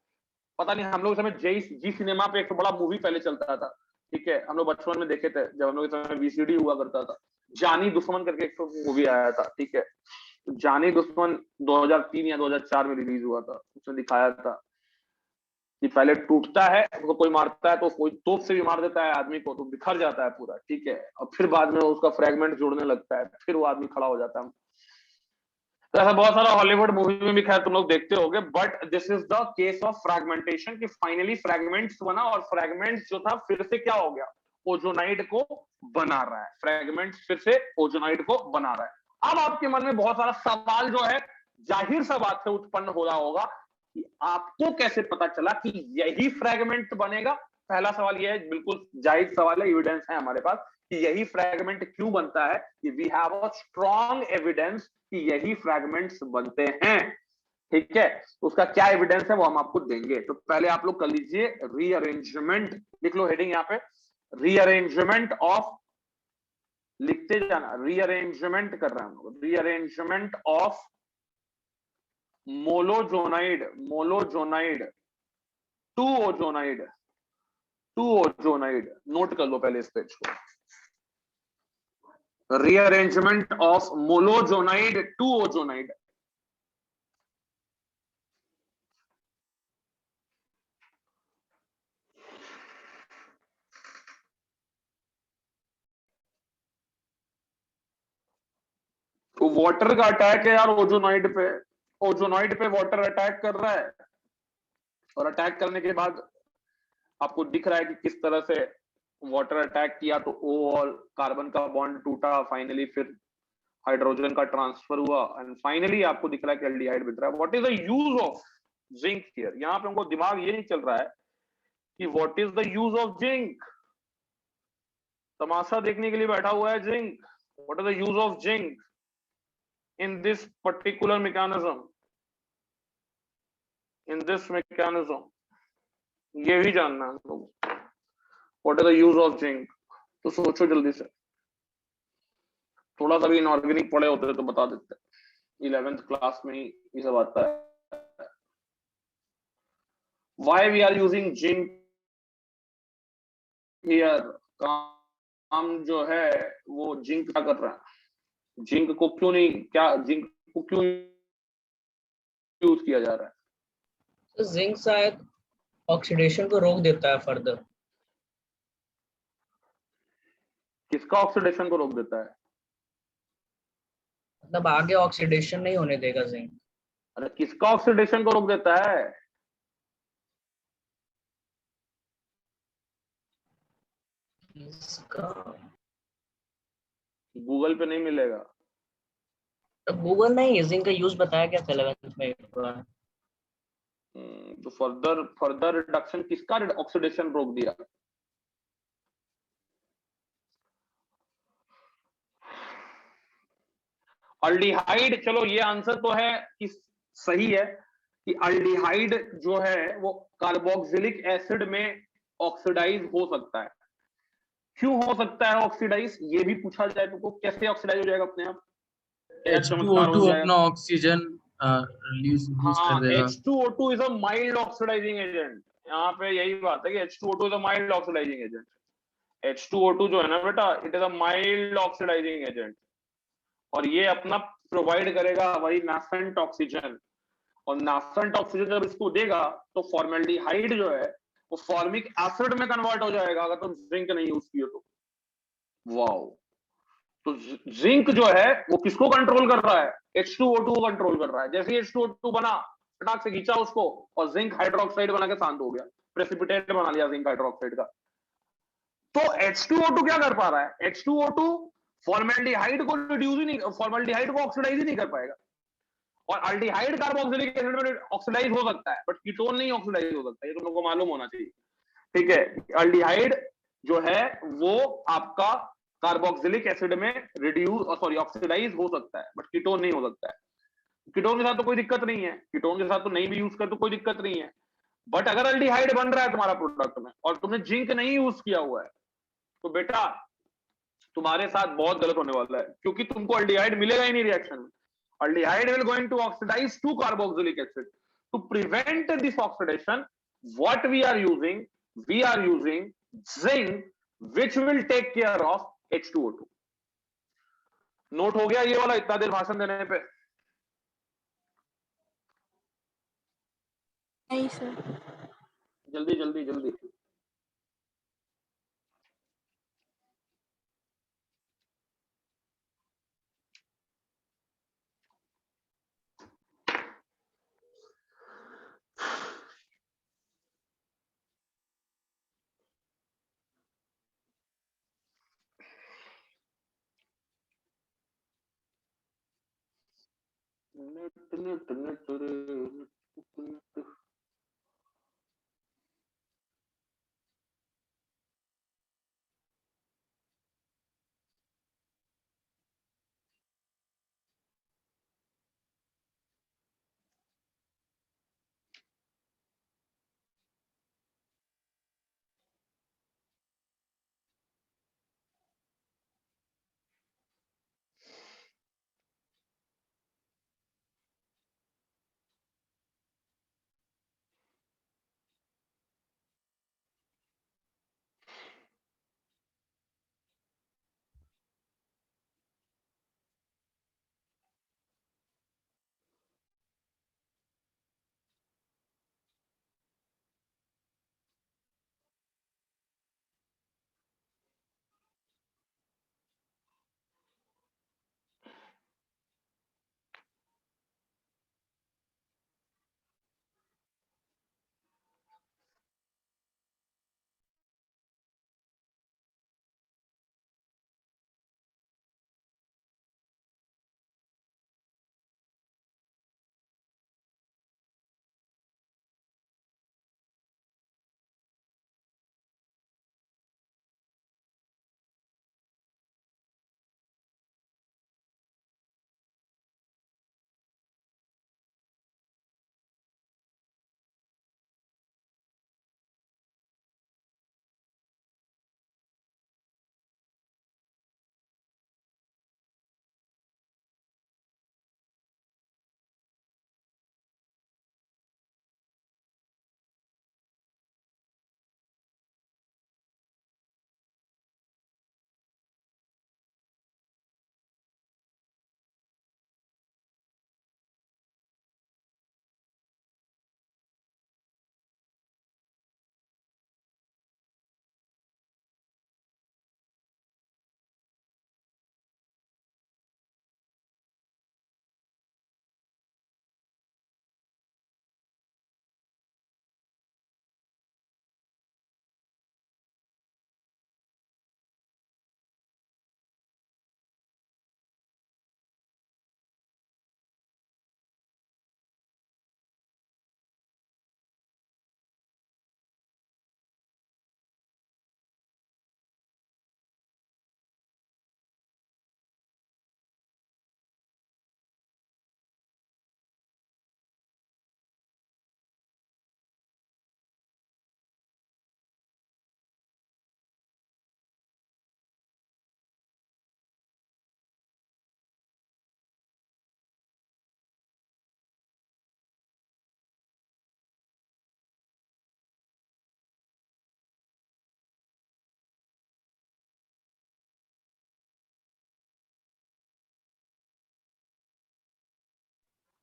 पता नहीं, हम लोग समय जी सिनेमा पे एक तो बड़ा मूवी पहले चलता था, ठीक है, हम लोग बचपन में देखे थे जब हम लोग समय वीसीडी हुआ करता था, जानी दुश्मन करके एक तो मूवी आया था, ठीक है, जानी दुश्मन 2003 या 2004 में रिलीज हुआ था, उसमें दिखाया था कि पहले टूटता है, उसको कोई मारता है तो कोई तोप से भी मार देता है आदमी को, तो बिखर जाता है पूरा, ठीक है, और फिर बाद में उसका फ्रैगमेंट जुड़ने लगता है, फिर वो आदमी खड़ा हो जाता है। तो ऐसा बहुत सारा हॉलीवुड मूवी में भी खैर तुम लोग देखते होगे, but this is the case of fragmentation, कि फाइनली फ्रैगमेंट्स बना, और फ्रैगमेंट्स जो था फिर से क्या हो गया, ओजोनाइड को बना रहा है, फ्रैगमेंट्स फिर से ओजोनाइड को बना रहा है। अब आपके मन में बहुत सारा सवाल जो है जाहिर सा बात से उत्पन्न हो रहा होगा कि आपको कैसे पता चला कि यही फ्रैगमेंट बनेगा। पहला सवाल यह है, बिल्कुल जायज सवाल है, एविडेंस है हमारे पास कि यही फ्रैगमेंट क्यों बनता है, कि we have a strong evidence कि यही फ्रैगमेंट्स बनते हैं, ठीक है। उसका क्या एविडेंस है वो हम आपको देंगे। तो पहले आप लोग कर लीजिए रीअरेंजमेंट, लिख लो हेडिंग यहाँ पे, रीअरेंजमेंट ऑफ, लिखते जाना, रीअरेंजमेंट कर रहे हैं हम लोग, rearrangement of monozonide to ozonide, note कर लो पहले इस पेज को, rearrangement of monozonide to ozonide. तो वाटर का अटैक है यार ओजोनाइड पे वाटर अटैक कर रहा है, और अटैक करने के बाद आपको दिख रहा है कि किस तरह से वाटर अटैक किया, तो ओ और कार्बन का बॉन्ड टूटा, फाइनली फिर हाइड्रोजन का ट्रांसफर हुआ, एंड फाइनली आपको दिख रहा है कि एल्डिहाइड बन रहा है। What is the use of zinc here, यहां पे हमको दिमाग ये नहीं चल रहा है कि what is the use of zinc, तमाशा देखने के लिए बैठा हुआ है zinc, what is the use of zinc in this particular mechanism, ये भी जानना है हम लोग, what is the use of zinc. तो सोचो जल्दी से, थोड़ा सा भी इनऑर्गेनिक पढ़े होते तो बता देते, 11th क्लास में ही ये सब आता है। Why we are using zinc here, काम जो है वो जिंक क्या कर रहा है, जिंक को क्यों नहीं, क्या जिंक को क्यों यूज किया जा रहा है, तो जिंक शायद ऑक्सीडेशन को रोक देता है फर्दर। किसका ऑक्सीडेशन को रोक देता है, मतलब आगे ऑक्सीडेशन नहीं होने देगा, जिंक अरे किसका ऑक्सीडेशन को रोक देता है, इसका गूगल पे नहीं मिलेगा। गूगल नहीं, जिंक का यूज बताया क्या था 11th में एक बार। तो फर्दर फर्दर रिडक्शन किसका ऑक्सीडेशन रोक दिया? अल्डिहाइड। चलो ये आंसर तो है कि सही है कि अल्डिहाइड जो है वो कार्बोक्सिलिक एसिड में ऑक्सीडाइज हो सकता है। क्यों हो सकता है ऑक्सीडाइज, ये भी पूछा जाए तो कैसे ऑक्सीडाइज हो जाएगा अपने आप, क्या चमत्कार हो H2O2 जाएगा? अपना ऑक्सीजन रिलीज कर हाँ, देगा। H2O2 is a mild oxidising agent. यहाँ पे यही बात है कि H2O2 is a mild oxidising agent. H2O2 जो है ना बेटा, it is a mild oxidising agent, और ये अपना प्रोवाइड करेगा वही नासेंट ऑक्सीजन, और नासेंट ऑक्सीजन जब इसको देगा तो फॉर्मेल्डिहाइड जो है वो फॉर्मिक एसिड में कन्वर्ट हो जाएगा अगर तुम जिंक नहीं यूज किए तो। वाओ। तो जिंक जो है वो किसको कंट्रोल कर रहा है? H2O2 को कंट्रोल कर रहा है। जैसे ही H2O2 बना, फटाक से खींचा उसको और जिंक हाइड्रोक्साइड बना के शांत हो गया, प्रेसिपिटेट बना लिया जिंक हाइड्रोक्साइड का। तो H2O2 क्या कर पा रहा है? H2O2 फॉर्मेल्डिहाइड को रिड्यूस ही नहीं, फॉर्मेल्डिहाइड को ऑक्सीडाइज ही नहीं कर पाएगा। और अल्डिहाइड कार्बोक्सिलिक एसिड में ऑक्सीडाइज हो सकता है बट कीटोन नहीं ऑक्सीडाइज हो सकता, ये तुम लोगों को मालूम होना चाहिए। ठीक है, अल्डिहाइड जो है वो आपका कार्बोक्सिलिक एसिड में रिड्यूस सॉरी ऑक्सीडाइज हो सकता है बट कीटोन नहीं हो सकता है। कीटोन के साथ तो कोई दिक्कत नहीं है, कीटोन के साथ तो नहीं भी यूज कर तो कोई दिक्कत नहीं है। बट अगर अल्डिहाइड बन रहा है तुम्हारा प्रोडक्ट में और तुमने जिंक नहीं यूज किया हुआ है तो बेटा तुम्हारे साथ बहुत गलत होने वाला है, क्योंकि तुमको अल्डिहाइड मिलेगा ही नहीं रिएक्शन में। Aldehyde will going to oxidize to carboxylic acid. To prevent this oxidation, what we are using zinc, which will take care of H2O2. Note हो गया ये वाला इतना देर भाषण देने पे? नहीं सर। जल्दी जल्दी जल्दी।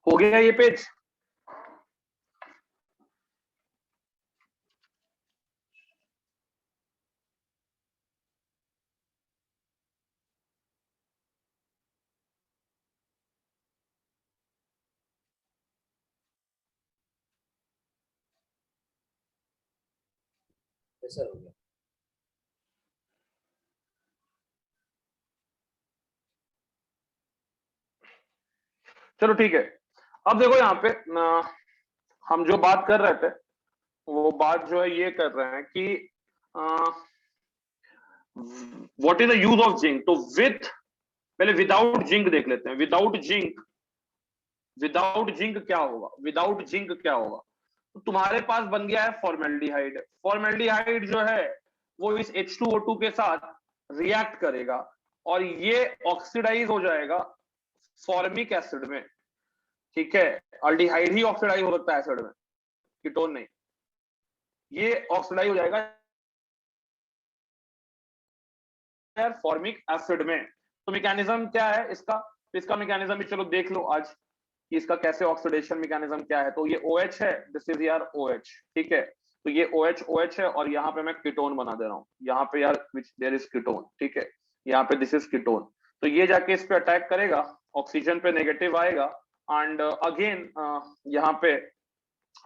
हो गया ये पेज? सर हो गया। चलो ठीक है। अब देखो यहाँ पे हम जो बात कर रहे थे वो बात जो है ये कर रहे हैं कि what is the use of zinc. तो विथ, पहले विदाउट जिंक देख लेते हैं। विदाउट जिंक क्या होगा? विदाउट जिंक क्या होगा? तो तुम्हारे पास बन गया है फॉर्मेल्डिहाइड। फॉर्मेल्डिहाइड जो है वो इस H2O2 के साथ रिएक्ट करेगा और ये ऑक्सीडाइज हो जाएगा फॉर्मिक एसिड में। ठीक है, अल्डिहाइड ही ऑक्सीडाइज हो सकता है एसिड में, कीटोन नहीं। ये ऑक्सीडाइज हो जाएगा फॉर्मिक एसिड में। तो मैकेनिज्म क्या है इसका? इसका मैकेनिज्म भी चलो देख लो आज कि इसका कैसे ऑक्सीडेशन मैकेनिज्म क्या है। तो ये OH है, दिस इज यार OH। ठीक है, तो ये OH है और यहाँ पे मैं कीटोन बना दे रहा हूँ। यहाँ पे यार विच देयर इज कीटोन। ठीक है, यहाँ पे दिस इज कीटोन। तो ये जाके इस पे अटैक करेगा, ऑक्सीजन पे नेगेटिव आएगा एंड अगेन यहाँ पे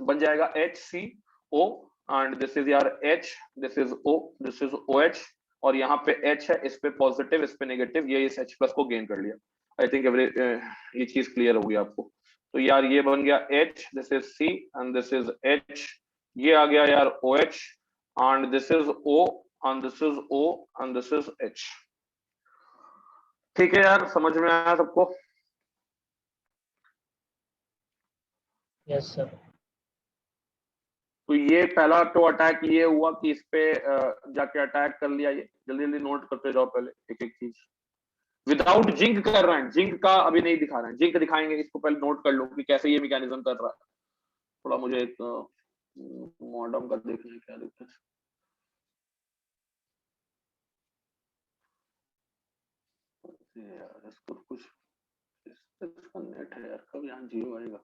बन जाएगा HCO एंड दिस इज यार H, this is O, this is OH और यहाँ पे H है, इस पे पॉजिटिव इस पे नेगेटिव, ये इस H प्लस को गेन कर लिया। आई थिंक ये चीज क्लियर होगी आपको। तो यार ये बन गया H, this is C and this is H, ये आ गया यार OH and this is O and this is O and this is H। ठीक है यार, समझ में आया सबको? Yes sir. तो ये पहला तो अटैक ये हुआ कि इस पे जाके अटैक कर लिया। ये जल्दी जल्दी नोट करते जाओ पहले एक एक चीज। विदाउट जिंक कर रहे हैं, जिंक का अभी नहीं दिखा रहे हैं, जिंक दिखाएंगे। इसको पहले नोट कर लो कि कैसे ये मैकेनिज्म कर रहा है। थोड़ा मुझे एक मॉडर्न का देखना है क्या दिक्कत है। यार इसको कुछ इसका नेट है यार, कब यहाँ जियो आएगा?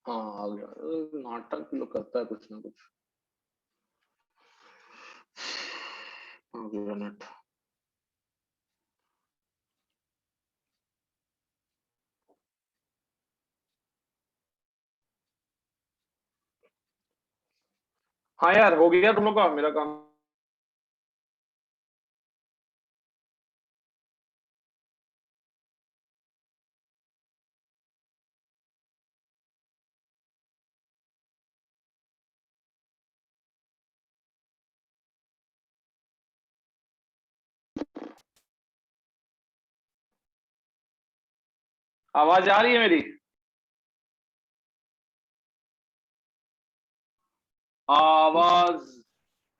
हाँ आ गया। नाटक भी लोग करता है कुछ ना कुछ। आ गया नेट। हाँ यार हो गया तुम लोग का, मेरा काम। आवाज आ रही है मेरी? आवाज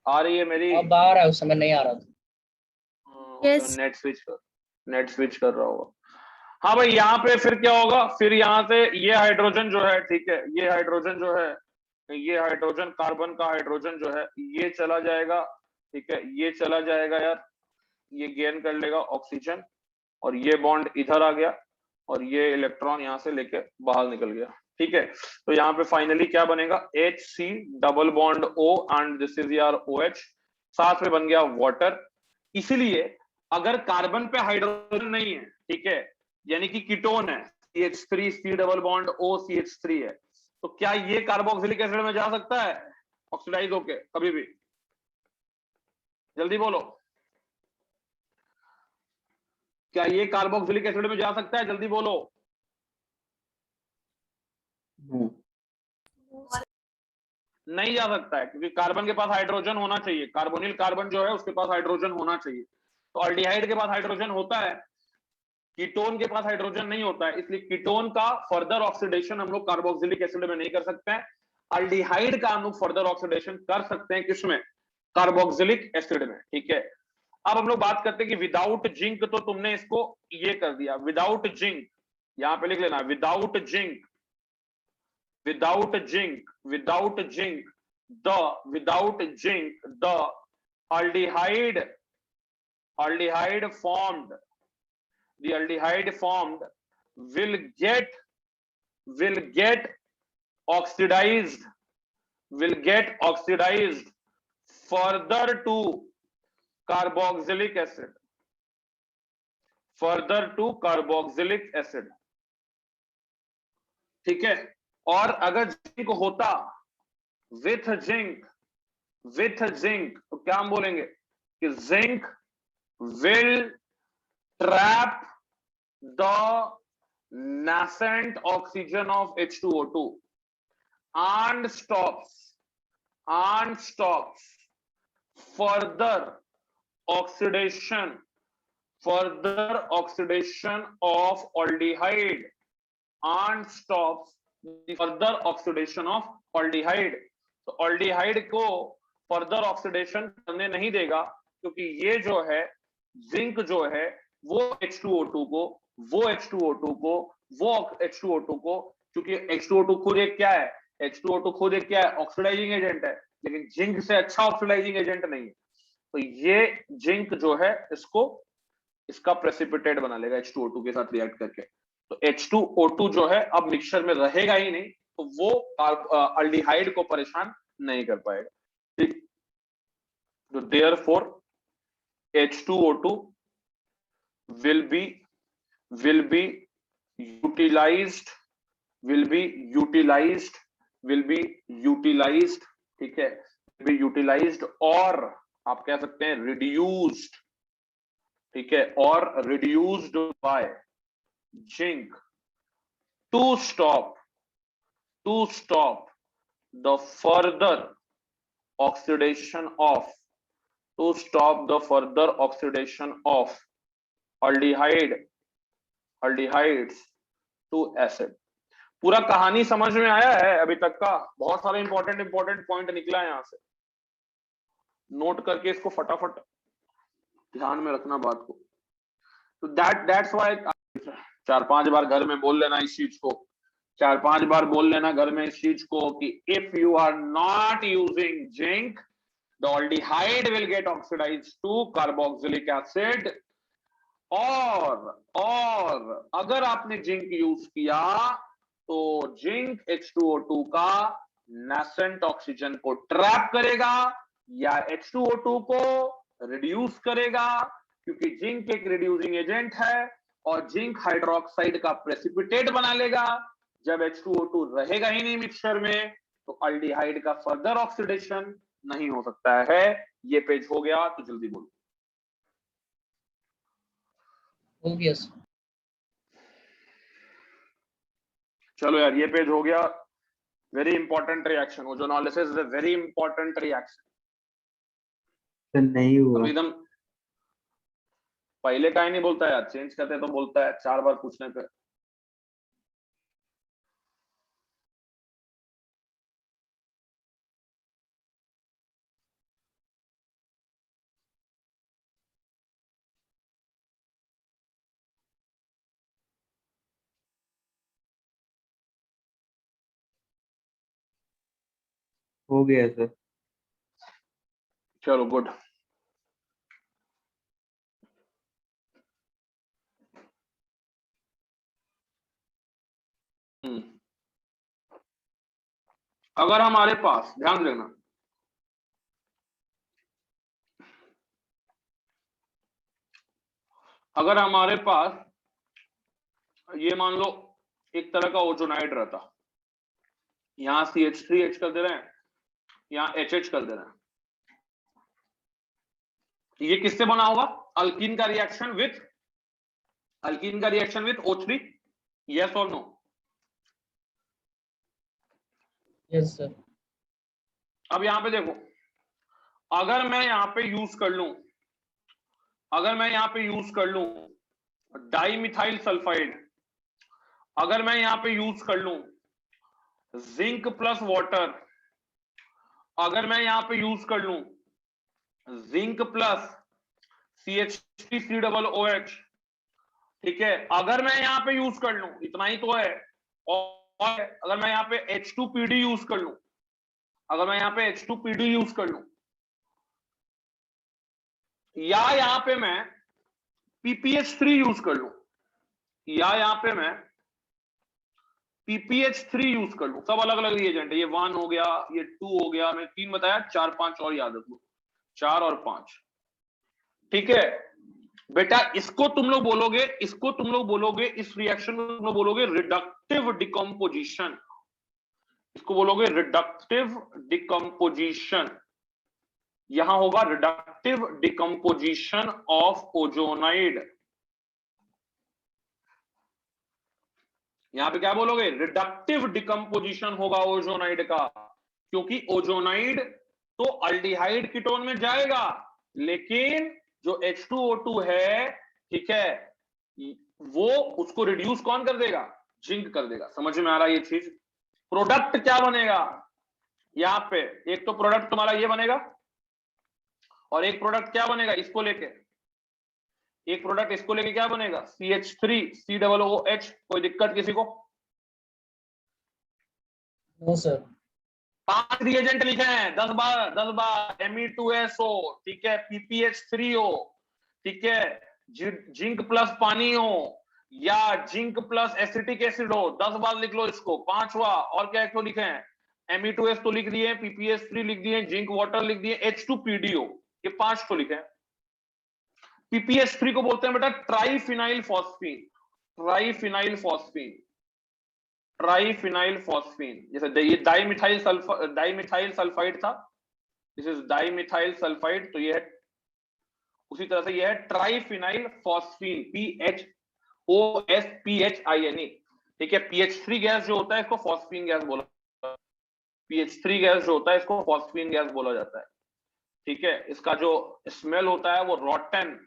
आ रही है मेरी? अब आ रहा है, उस समय नहीं आ रहा था। Yes. नेट स्विच कर रहा होगा। हाँ भाई, यहाँ पे फिर क्या होगा? फिर यहाँ से ये हाइड्रोजन जो है, ठीक है, ये हाइड्रोजन जो है, ये हाइड्रोजन, कार्बन का हाइड्रोजन जो है ये चला जाएगा। ठीक है, ये चला जाएगा यार, ये गेन कर लेगा ऑक्सीजन और ये बॉन्ड इधर आ गया और ये इलेक्ट्रॉन यहाँ से लेके बाहर निकल गया। ठीक है, तो यहाँ पे फाइनली क्या बनेगा? HC double bond O and this is यार OH, साथ में बन गया वाटर। इसीलिए अगर कार्बन पे हाइड्रोजन नहीं है, ठीक है, यानी कि कीटोन है, CH3 C double bond O CH3 है, तो क्या ये कार्बोक्सिलिक एसिड में जा सकता है ऑक्सीडाइज होके कभी भी? जल्दी बोलो, क्या ये कार्बोक्सिलिक एसिड में जा सकता है? जल्दी बोलो। नहीं जा सकता है, क्योंकि कार्बन के पास हाइड्रोजन होना चाहिए, कार्बोनिल कार्बन जो है उसके पास हाइड्रोजन होना चाहिए। तो अल्डिहाइड के पास हाइड्रोजन होता है, कीटोन के पास हाइड्रोजन नहीं होता है, इसलिए कीटोन का फर्दर ऑक्सीडेशन हम लोग कार्बोक्सिलिक एसिड में नहीं कर सकते हैं। अल्डिहाइड का हम लोग फर्दर ऑक्सीडेशन कर सकते हैं किसमें? कार्बोक्सिलिक एसिड में। ठीक है, अब हम लोग बात करते हैं कि विदाउट जिंक, तो तुमने इसको ये कर दिया विदाउट जिंक, यहां पे लिख लेना without zinc, without zinc, without zinc without zinc the aldehyde formed, the aldehyde formed will get oxidized, further to carboxylic acid, ठीक है। और अगर जिंक होता विथ जिंक, तो क्या हम बोलेंगे कि zinc will trap the nascent oxygen of H2O2 and stops further oxidation of aldehyde, and stops the further oxidation of aldehyde। तो aldehyde को फर्दर ऑक्सीडेशन करने नहीं देगा, क्योंकि ये जो है जिंक जो है वो H2O2 को, क्योंकि H2O2 खुद एक क्या है, H2O2 खुद एक क्या है, ऑक्सीडाइजिंग एजेंट है, लेकिन जिंक से अच्छा ऑक्सीडाइजिंग एजेंट नहीं है। तो ये जिंक जो है इसका प्रेसिपिटेट बना लेगा H2O2 के साथ रिएक्ट करके। तो H2O2 जो है अब मिक्सचर में रहेगा ही नहीं, तो वो अल्डिहाइड को परेशान नहीं कर पाएगा। ठीक, तो therefore H2O2 will be utilized, ठीक है, will be utilized, और आप कह सकते हैं reduced, ठीक है, और reduced by zinc to stop the further oxidation of aldehydes to acid। पूरा कहानी समझ में आया है अभी तक का? बहुत सारे इंपॉर्टेंट पॉइंट निकला है यहां से, नोट करके इसको फटाफट ध्यान में रखना बात को। तो दैट्स व्हाई 4-5 बार घर में बोल लेना इस चीज को, 4-5 बार बोल लेना घर में इस चीज को कि if you are not using zinc the aldehyde will get oxidized to carboxylic acid, और अगर आपने जिंक यूज किया तो जिंक H2O2 का nascent ऑक्सीजन को ट्रैप करेगा या H2O2 को रिड्यूस करेगा, क्योंकि जिंक एक रिड्यूसिंग एजेंट है, और जिंक हाइड्रोक्साइड का प्रेसिपिटेट बना लेगा। जब H2O2 रहेगा ही नहीं मिक्सचर में, तो अल्डिहाइड का फर्दर ऑक्सीडेशन नहीं हो सकता है। ये पेज हो गया, तो जल्दी बोलो। हो गया सर। चलो यार, ये पेज हो गया। Very important reaction, ozonolysis is a very important reaction. नहीं हुआ एकदम पहले का ही नहीं बोलता यार, चेंज करते तो बोलता है 4 बार पूछने पे। हो गया सर। चलो गुड। अगर हमारे पास, ध्यान देना, अगर हमारे पास ये मान लो एक तरह का ओजोनाइड रहता, यहां CH3H कर दे रहे हैं, यहां HH कर दे रहे हैं, ये किससे बना होगा? अल्कीन का रिएक्शन विथ O3, यस और नो? Yes sir. अब यहां पे देखो, अगर मैं यहां पे यूज कर लूं, अगर मैं यहां पे यूज कर लूं डाइमिथाइल सल्फाइड, अगर मैं यहां पे यूज कर लूं जिंक प्लस वाटर, अगर मैं यहां पे यूज कर लूं जिंक प्लस CH3COOH, ठीक है, अगर मैं यहां पे यूज कर लूं, इतना ही तो है, और अगर मैं यहां पे H2PD यूज कर लूं, अगर मैं यहां पे H2PD यूज कर लूं, या यहां पे मैं PPH3 यूज कर लूं, या यहां पे मैं PPH3 यूज कर लूं, सब अलग अलग रिएजेंट है, ये 1 हो गया, ये 2 हो गया, मैं 3 बताया, 4 5 और याद रख लो, 4 और 5, ठीक है बेटा। इसको तुम लोग बोलोगे, इसको तुम लोग बोलोगे, इस रिएक्शन को तुम लोग बोलोगे रिडक्टिव डिकम्पोजिशन, इसको बोलोगे रिडक्टिव डिकम्पोजिशन। यहां होगा रिडक्टिव डिकम्पोजिशन ऑफ ओजोनाइड, यहां पे क्या बोलोगे, रिडक्टिव डिकम्पोजिशन होगा ओजोनाइड का, क्योंकि ओजोनाइड तो अल्डिहाइड कीटोन में जाएगा, लेकिन जो H2O2 है, ठीक है, वो उसको रिड्यूस कौन कर देगा, जिंक कर देगा। समझ में आ रहा है ये चीज? प्रोडक्ट क्या बनेगा यहां पे, एक तो प्रोडक्ट तुम्हारा ये बनेगा, और एक प्रोडक्ट क्या बनेगा इसको लेके, एक प्रोडक्ट इसको लेके क्या बनेगा, CH3COOH। कोई दिक्कत किसी को? No sir. 5 रिएजेंट लिखे हैं, 10 बार Me2SO, ठीक है, PPH3O, ठीक है, जिंक प्लस पानी हो या जिंक प्लस एसिटिक एसिड हो, 10 बार लिख लो इसको। पांचवा और क्या एक तो लिखे हैं, Me2S तो लिख दिए, PPH3 लिख दिए, जिंक वाटर लिख दिए, H2PDO, ये 5 तो लिखे हैं। PPH3 को बोलते हैं बेटा triphenyl phosphine, triphenyl phosphine, triphenyl phosphine. जैसे ये डाइमिथाइल सल्फाइड था, दिस इज डाइमिथाइल सल्फाइड, तो ये है उसी तरह से ये है ट्राइफिनाइल फॉस्फीन, PHOSPHINE, ठीक है। PH3 गैस जो होता है इसको फॉस्फीन गैस बोला, PH3 गैस जो होता है इसको फॉस्फीन गैस बोला जाता है, ठीक है। इसका जो स्मेल होता है वो रॉटन,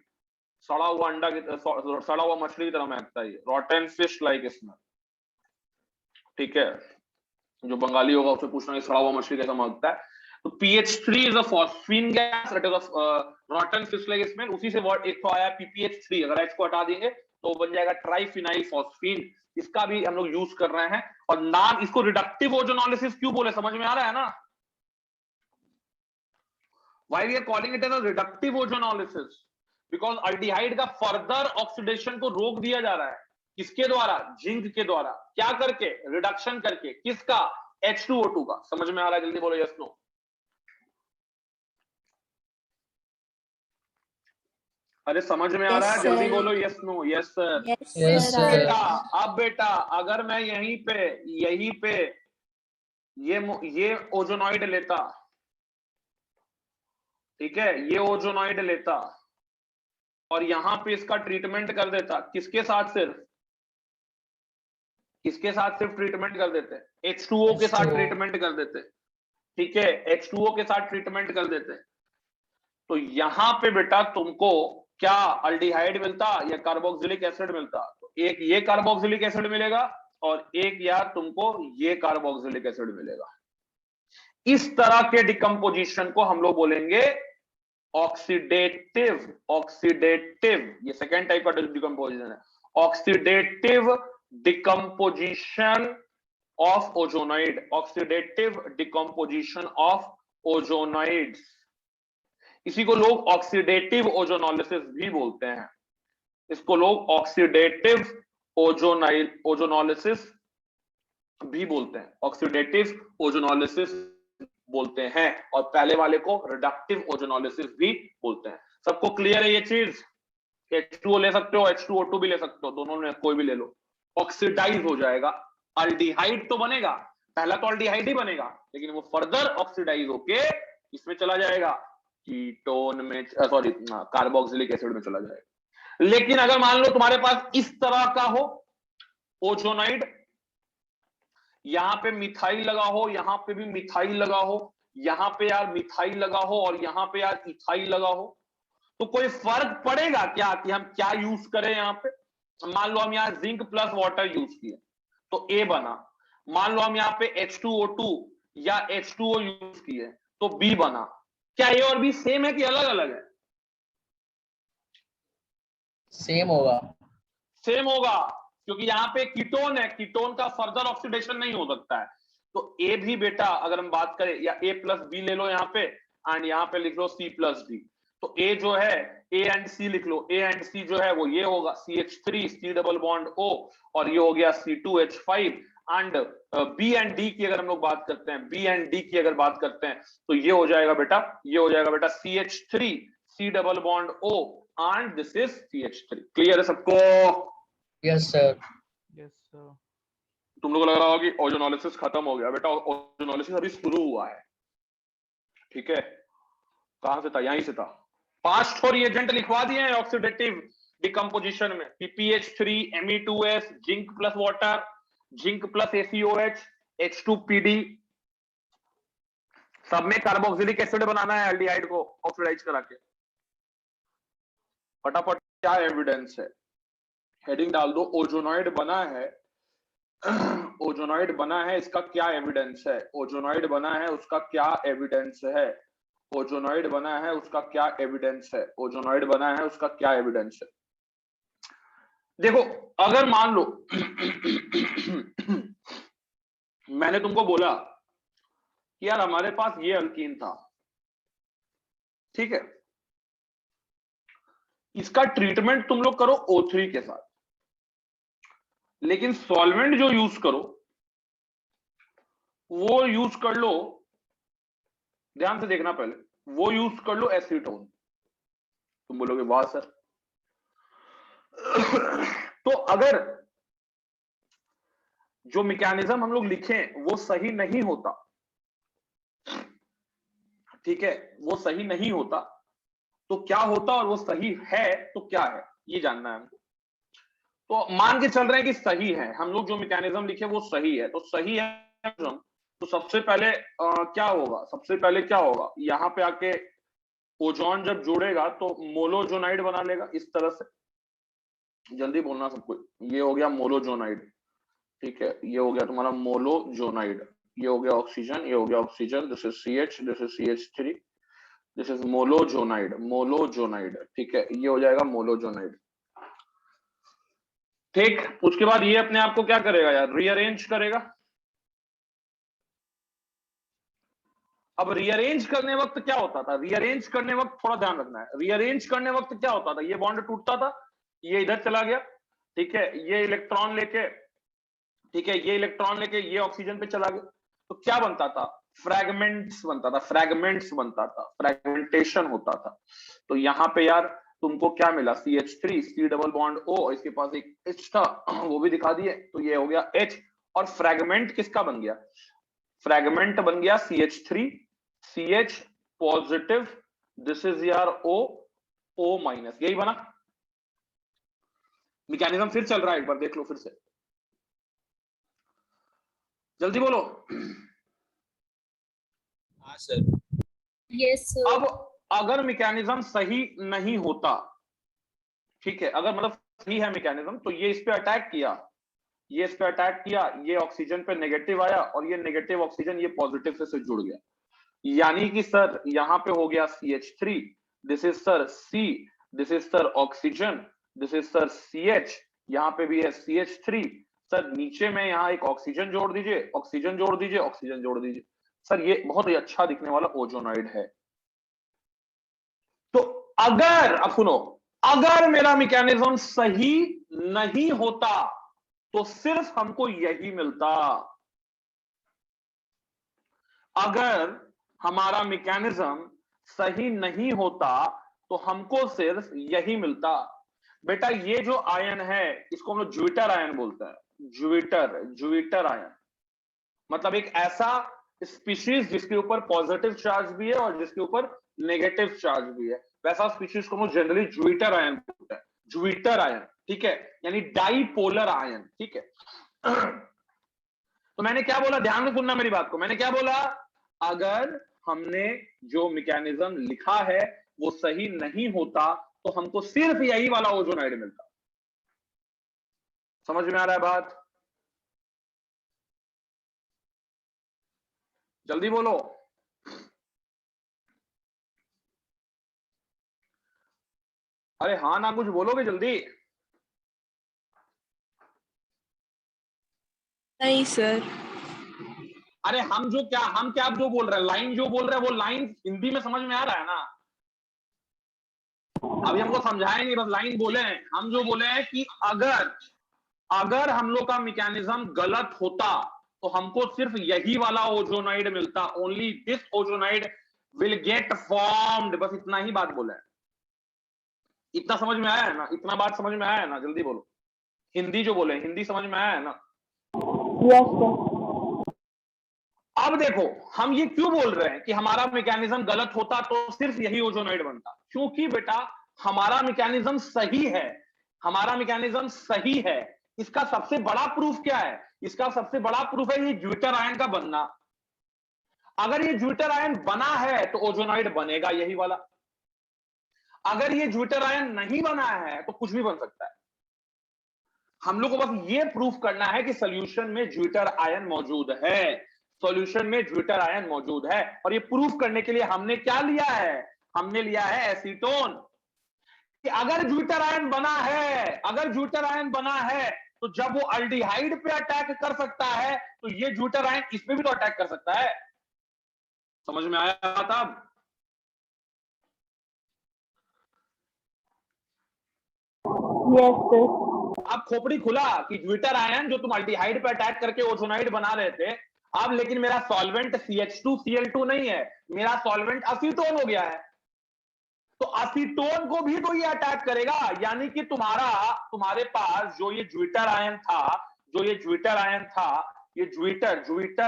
सड़ा हुआ अंडा की, सड़ा हुआ मछली की तरह महकता है, रॉटन फिश लाइक स्मेल, ठीक है। जो बंगाली होगा उससे पूछना है सड़ा हुआ मछली कैसा महकता है। तो PH3 is a phosphine gas, it is a रॉटन fish like smell. उसी से वर्ड एक तो आया PPH3, अगर H को हटा देंगे तो बन जाएगा ट्राइफिनाइल फॉस्फीन। इसका भी हम लोग यूज कर रहे हैं, और नाम इसको रिडक्टिव ओजोनोलिसिस क्यों बोले, समझ में आ रहा है ना? Why we are calling it as a reductive ozonolysis? Because aldehyde का फर्दर ऑक्सीडेशन को रोक दिया जा रहा है, किसके द्वारा, जिंक के द्वारा, क्या करके, रिडक्शन करके, किसका, H2O2 का। समझ में आ रहा है? जल्दी बोलो यस नो। अरे समझ में आ रहा है? जल्दी बोलो yes no. Yes sir. Yes, sir. बेटा अब बेटा अगर मैं यहीं पे ये ओजोनॉइड लेता, ठीक है, ये ओजोनॉइड लेता और यहां पे इसका ट्रीटमेंट कर देता, किसके साथ, सिर्फ ट्रीटमेंट कर देते, H2O के साथ H2O. ट्रीटमेंट कर देते, ठीक है, H2O के साथ ट्रीटमेंट कर देते, तो यहां पे बेटा तुमको क्या अल्डिहाइड मिलता या कार्बोक्सिलिक एसिड मिलता? तो एक ये कार्बोक्सिलिक एसिड मिलेगा और एक या तुमको ये कार्बोक्सिलिक एसिड मिलेगा। इस तरह के डिकम्पोजिशन को हम लोग बोलेंगे ऑक्सीडेटिव, ये सेकेंड टाइप का डिकम्पोजिशन है, oxidative decomposition of ozonide, oxidative decomposition of ozonides. इसी को लोग ऑक्सीडेटिव ओजोनोलिसिस भी बोलते हैं, इसको लोग ऑक्सीडेटिव ओजोनोलिसिस भी बोलते हैं, ऑक्सीडेटिव ओजोनोलिसिस बोलते हैं, और पहले वाले को रिडक्टिव ओजोनोलिसिस भी बोलते हैं। सबको क्लियर है ये चीज? H2O ले सकते हो, H2O2 भी ले सकते हो, दोनों में कोई भी ले लो, ऑक्सीडाइज हो जाएगा, अल्डिहाइड तो बनेगा, पहला तो अल्डिहाइड ही बनेगा, लेकिन वो फर्दर ऑक्सीडाइज होके इसमें चला जाएगा, कीटोन में, सॉरी कार्बोक्सिलिक एसिड में चला जाएगा। लेकिन अगर मान लो तुम्हारे पास इस तरह का हो ओजोनाइड, यहां पे मिथाइल लगा हो, यहां पे भी मिथाइल लगा हो, यहाँ पे यार मिथाइल लगा हो और यहाँ पे यार इथाइल लगा हो, तो कोई फर्क पड़ेगा क्या कि हम क्या यूज करें यहाँ पे? मान लो हम यहाँ जिंक प्लस वाटर यूज किए तो ए बना, मान लो हम यहाँ पे H2O2 या H2O यूज किए तो बी बना। क्या ए और बी सेम है कि अलग अलग है? सेम होगा। सेम होगा, क्योंकि यहाँ पे कीटोन है, कीटोन का फर्दर ऑक्सीडेशन नहीं हो सकता है। तो ए भी बेटा अगर हम बात करें, या ए प्लस बी ले लो यहाँ पे, एंड यहाँ पे लिख लो सी प्लस बी। तो ए जो है ए एंड सी लिख लो, ए एंड सी जो है वो ये होगा CH3 C double bond O, और ये हो गया C2H5। And B and D की अगर हम लोग बात करते हैं, बी एंड डी की अगर बात करते हैं तो ये हो जाएगा बेटा, ये हो जाएगा बेटा CH3 C double bond O and this is CH3। Clear है सबको? Yes sir. Yes sir. तुम लोग को लग रहा होगा कि ओजोनोलिसिस खत्म हो गया, बेटा ओजोनोलिसिस अभी शुरू हुआ है। ठीक है, कहां से था? यहीं से था। 5 ठो रिएजेंट लिखवा दिए हैं ऑक्सीडेटिव डिकम्पोजिशन में, PPH3 Me2S, zinc plus water, zinc plus ACOH, H2PD। सब में कार्बोक्सिलिक एसिड बनाना है एल्डिहाइड को ऑक्सीडाइज करा के। फटाफट क्या एविडेंस है? हेडिंग डाल दो, ओजोनॉइड बना है। ओजोनॉइड बना है, इसका क्या एविडेंस है? ओजोनॉइड बना है, उसका क्या एविडेंस है? ओजोनॉइड बना है, उसका क्या एविडेंस है? ओजोनॉइड बना है, उसका क्या एविडेंस है? देखो, अगर मान लो मैंने तुमको बोला कि यार हमारे पास ये अल्कीन था, ठीक है, इसका ट्रीटमेंट तुम लोग करो O3 के साथ, लेकिन सॉल्वेंट जो यूज करो वो यूज कर लो, ध्यान से देखना पहले, वो यूज कर लो एसीटोन। तुम बोलोगे वाह सर। तो अगर जो मैकेनिज्म हम लोग लिखे वो सही नहीं होता, ठीक है, वो सही नहीं होता तो क्या होता, और वो सही है तो क्या है, ये जानना है हमको। तो मान के चल रहे हैं कि सही है, हम लोग जो मैकेनिज्म लिखे वो सही है, तो सही है तो सबसे पहले क्या होगा? सबसे पहले क्या होगा, यहाँ पे आके ओजोन जब जोड़ेगा तो मोलोजोनाइड बना लेगा इस तरह से। जल्दी बोलना सबको, ये हो गया मोलोजोनाइड, ठीक है, ये हो गया तुम्हारा मोलोजोनाइड, ये हो गया ऑक्सीजन, ये हो गया oxygen, this is CH, this is CH3, this is molozonide, molozonide, ठीक है, ये हो जाएगा मोलोजोनाइड। ठीक, उसके बाद ये अपने आप को क्या करेगा यार? रीअरेंज करेगा। अब रीअरेंज करने वक्त क्या होता था? रीअरेंज करने वक्त थोड़ा ध्यान रखना है, रीअरेंज करने वक्त क्या होता था? ये बॉन्ड टूटता था, ये इधर चला गया, ठीक है, ये इलेक्ट्रॉन लेके, ठीक है, ये इलेक्ट्रॉन लेके ये ऑक्सीजन पे चला गया, तो क्या बनता था? फ्रैगमेंट्स बनता था, फ्रैगमेंट्स बनता था, फ्रैगमेंटेशन होता था। तो यहाँ पे यार तुमको क्या मिला? CH3 C double bond O, इसके पास एक H था वो भी दिखा दिए, तो ये हो गया H, और फ्रैगमेंट किसका बन गया? फ्रैगमेंट बन गया CH3 CH positive, this is यार O माइनस, यही बना। मैकेनिज्म फिर चल रहा है, एक बार देख लो फिर से, जल्दी बोलो। हाँ सर। Yes sir. अब अगर मैकेनिज्म सही नहीं होता, ठीक है, अगर मतलब सही है मैकेनिज्म, तो ये इस पे अटैक किया, ये इस पे अटैक किया, ये ऑक्सीजन पे नेगेटिव आया, और ये नेगेटिव ऑक्सीजन ये पॉजिटिव से जुड़ गया, यानी कि सर यहाँ पे हो गया CH3, this is sir C, this is sir oxygen, this is sir CH, यहाँ पे भी है CH3, सर नीचे में यहाँ एक ऑक्सीजन जोड़ दीजिए, ऑक्सीजन जोड़ दीजिए, ऑक्सीजन जोड़ दीजिए, सर ये बहुत ही अच्छा दिखने वाला ओजोनॉइड है। तो अगर, अब सुनो, अगर मेरा मैकेनिज्म सही नहीं होता तो सिर्फ हमको यही मिलता। अगर हमारा मैकेनिज्म सही नहीं होता तो हमको सिर्फ यही मिलता। बेटा ये जो आयन है इसको हम लोग ज्विटर आयन बोलते हैं, ज्विटर, ज्विटर आयन मतलब एक ऐसा स्पीशीज जिसके ऊपर पॉजिटिव चार्ज भी है और जिसके ऊपर नेगेटिव चार्ज भी है, वैसा स्पीशीज को हम लोग जनरली ज्विटर आयन बोलते हैं, ज्विटर आयन, ठीक है, यानी डाइपोलर आयन, ठीक है। तो मैंने क्या बोला, ध्यान से सुनना मेरी बात को, मैंने क्या बोला? अगर हमने जो मैकेनिज्म लिखा है वो सही नहीं होता तो हमको सिर्फ यही वाला ओजोनाइड मिलता। समझ में आ रहा है बात? जल्दी बोलो। अरे हाँ ना कुछ बोलोगे जल्दी। नहीं सर। अरे हम क्या जो बोल रहे हैं, लाइन जो बोल रहे हैं वो लाइन हिंदी में समझ में आ रहा है ना? अभी हमको समझाए नहीं, बस लाइन बोले हैं। हम जो बोले हैं कि अगर हम लोग का मैकेनिज्म गलत होता तो हमको सिर्फ यही वाला ओजोनाइड मिलता। Only this ozonide will get formed. बस इतना ही बात बोले हैं। इतना समझ में आया है ना? इतना बात समझ में आया है ना? जल्दी बोलो। हिंदी जो बोले, हिंदी समझ में आया है ना? Yes sir. अब देखो हम ये क्यों बोल रहे हैं कि हमारा मैकेनिज्म गलत होता तो सिर्फ यही ओजोनाइड बनता। क्योंकि बेटा हमारा मैकेनिज्म सही है। हमारा मैकेनिज्म सही है। इसका सबसे बड़ा प्रूफ क्या है? इसका सबसे बड़ा प्रूफ है ये ज्विटर आयन का बनना। अगर ये ज्विटर आयन बना है तो ओजोनाइड बनेगा यही वाला। अगर ये ज्विटर आयन नहीं बना है तो कुछ भी बन सकता है। हम लोग को बस ये प्रूफ करना है कि सॉल्यूशन में ज्विटर आयन मौजूद है। सॉल्यूशन में ज्विटर आयन मौजूद है। और ये प्रूफ करने के लिए हमने क्या लिया है? हमने लिया है एसीटोन। कि अगर ज्विटर आयन बना है, अगर ज्विटर आयन बना है तो जब वो अल्डिहाइड पे अटैक कर सकता है तो ये ज्विटर आयन इस पे भी तो अटैक कर सकता है। समझ में आया था? Yes sir. अब खोपड़ी खुला कि ज्विटर आयन जो तुम अल्डिहाइड पे अटैक करके ओजोनाइड बना रहे थे, अब लेकिन मेरा सॉल्वेंट CH2Cl2 नहीं है, मेरा सॉल्वेंट असीटोन हो गया है। तो असीटोन को भी तो ये अटैक करेगा। यानी कि तुम्हारे पास जो ये ज्विटर आयन था, ये ज्विटर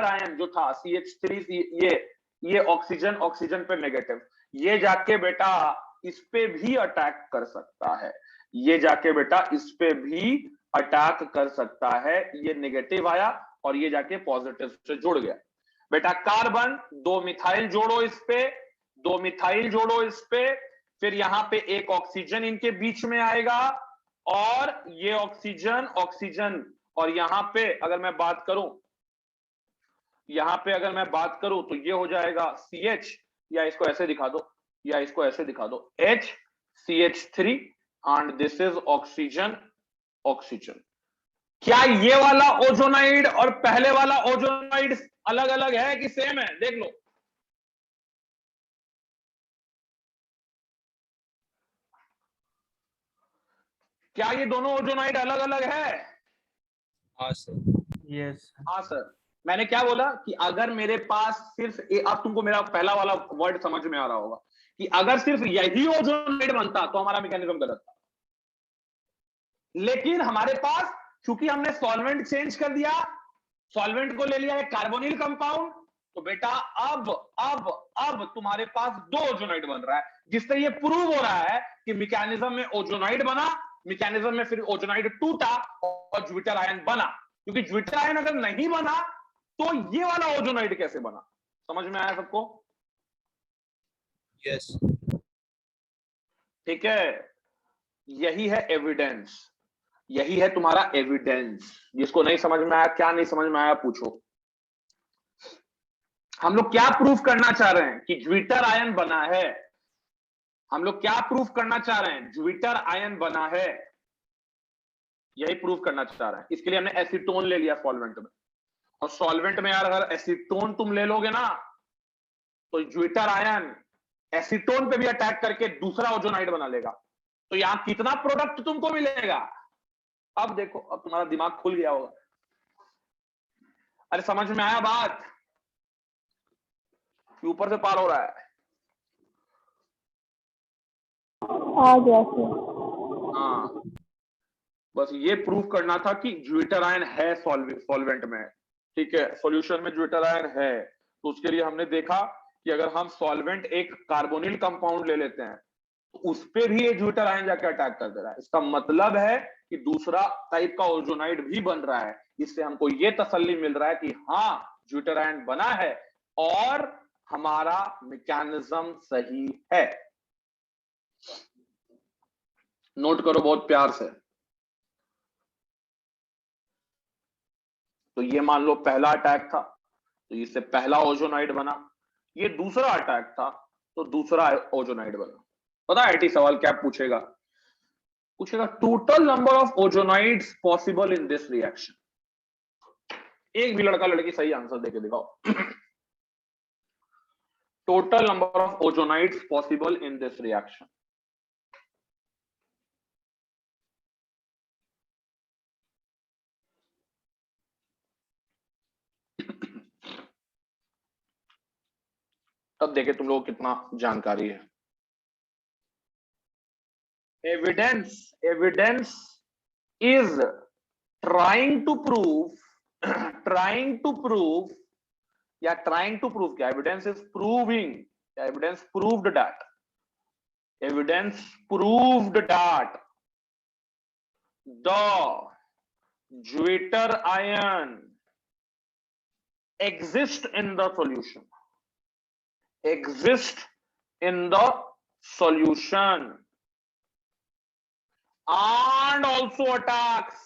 आयन जो था CH3, ये ऑक्सीजन पे नेगेटिव, ये जाके बेटा इस पे भी अटैक कर सकता है। ये जाके बेटा इस पे भी अटैक कर सकता है। ये नेगेटिव आया और ये जाके पॉजिटिव से जुड़ गया। बेटा कार्बन 2 मिथाइल जोड़ो इस पे, 2 मिथाइल जोड़ो इस पे, फिर यहां पे एक ऑक्सीजन इनके बीच में आएगा और ये ऑक्सीजन और यहां पे अगर मैं बात करूं, तो ये हो जाएगा CH, या इसको ऐसे दिखा दो HCH3 and this is oxygen. क्या ये वाला ओजोनाइड और पहले वाला ओजोनाइड अलग अलग है कि सेम है? देख लो। क्या ये दोनों ओजोनाइड अलग अलग है? हाँ सर। Yes. हाँ सर। मैंने क्या बोला कि अगर मेरे पास सिर्फ अब तुमको मेरा पहला वाला वर्ड समझ में आ रहा होगा कि अगर सिर्फ यही ओजोनाइड बनता तो हमारा मैकेनिज्म गलत था। लेकिन हमारे पास चूंकि हमने सॉल्वेंट चेंज कर दिया, सॉल्वेंट को ले लिया है कार्बोनिल कंपाउंड, तो बेटा अब तुम्हारे पास 2 ओजोनाइड बन रहा है, जिससे ये प्रूव हो रहा है कि मैकेनिज्म में ओजोनाइड बना, मैकेनिज्म में फिर ओजोनाइड टूटा और ज्विटर आयन बना। क्योंकि ज्विटर आयन अगर नहीं बना तो ये वाला ओजोनाइड कैसे बना? समझ में आया सबको? यस। ठीक है, यही है एविडेंस, यही है तुम्हारा एविडेंस। जिसको नहीं समझ में आया, क्या नहीं समझ में आया पूछो। हम लोग क्या प्रूफ करना चाह रहे हैं? कि ज्विटर आयन बना है। हम लोग क्या प्रूफ करना चाह रहे हैं? ज्विटर आयन बना है, यही प्रूफ करना चाह रहे हैं। इसके लिए हमने एसीटोन ले लिया सॉल्वेंट में। और सॉल्वेंट में यार अगर एसीटोन तुम ले लोगे ना तो ज्विटर आयन एसीटोन पे भी अटैक करके दूसरा ओजोनाइड बना लेगा। तो यहां कितना प्रोडक्ट तुमको मिलेगा? अब देखो, अब तुम्हारा दिमाग खुल गया होगा। अरे समझ में आया बात? ऊपर से पार हो रहा है? आ गया सर। हाँ, बस ये प्रूफ करना था कि ज्विटर आयन है सॉल्वेंट में। ठीक है, सॉल्यूशन में ज्विटर आयन है। तो उसके लिए हमने देखा कि अगर हम सॉल्वेंट एक कार्बोनिल कंपाउंड ले लेते हैं तो उस पे भी ये ज्विटर आयन जाके अटैक कर दे रहा है। इसका मतलब है कि दूसरा टाइप का ओजोनाइड भी बन रहा है। इससे हमको ये तसल्ली मिल रहा है कि हाँ ज्विटर आयन बना है और हमारा मैकेनिज्म सही है। नोट करो बहुत प्यार से। तो ये मान लो पहला अटैक था, तो इससे पहला ओजोनाइड बना। ये दूसरा अटैक था, तो दूसरा ओजोनाइड बना। पता है आईटी सवाल क्या पूछेगा? पूछेगा total number of ozonides possible in this reaction. एक भी लड़का लड़की सही आंसर देके दिखाओ। Total number of ozonides possible in this reaction. तब देखे तुम लोग कितना जानकारी है। Evidence is trying to prove या ट्राइंग टू प्रूव क्या? Evidence is proving, evidence proved that, evidence proved that the zwitter ion exist in the solution, exist in the solution and also attacks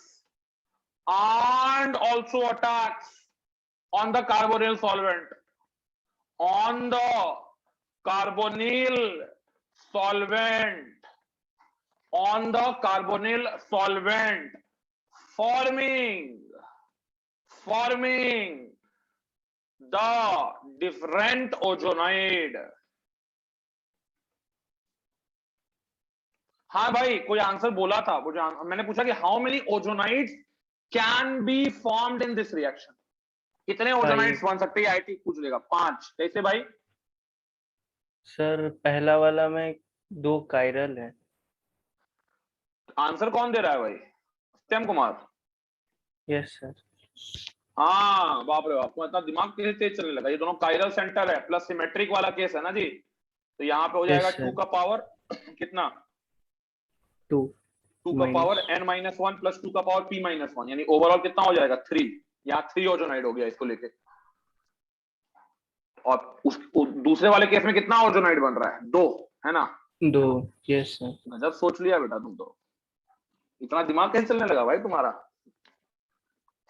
on the carbonyl solvent, on the carbonyl solvent, on the carbonyl solvent, forming the different ozonoid। हाँ भाई, कोई answer बोला था, मैंने पूछा कि how many ozonides can be formed in this reaction. कितने ozonides बन सकते हैं? आईटी पूछ लेगा। 5। कैसे भाई? सर पहला वाला में 2 कायरल है। आंसर कौन दे रहा है भाई? सत्यम कुमार। Yes sir. हाँ, बाप रे बाप, इतना दिमाग कैसे तेज चलने लगा। ये दोनों कायरल सेंटर है, प्लस सिमेट्रिक वाला केस है ना जी। तो यहाँ पे हो जाएगा 2 का पावर कितना? 2 का पावर n-1 प्लस 2 का पावर p-1, यानी ओवरऑल कितना हो जाएगा? 3। यहाँ 3 ओजोनाइड हो गया इसको लेके। और उस दूसरे वाले केस में कितना ओजोनाइड बन रहा है? 2, है ना? 2। Yes sir. गजब सोच लिया बेटा तुम तो। इतना दिमाग कैसे चलने लगा भाई तुम्हारा?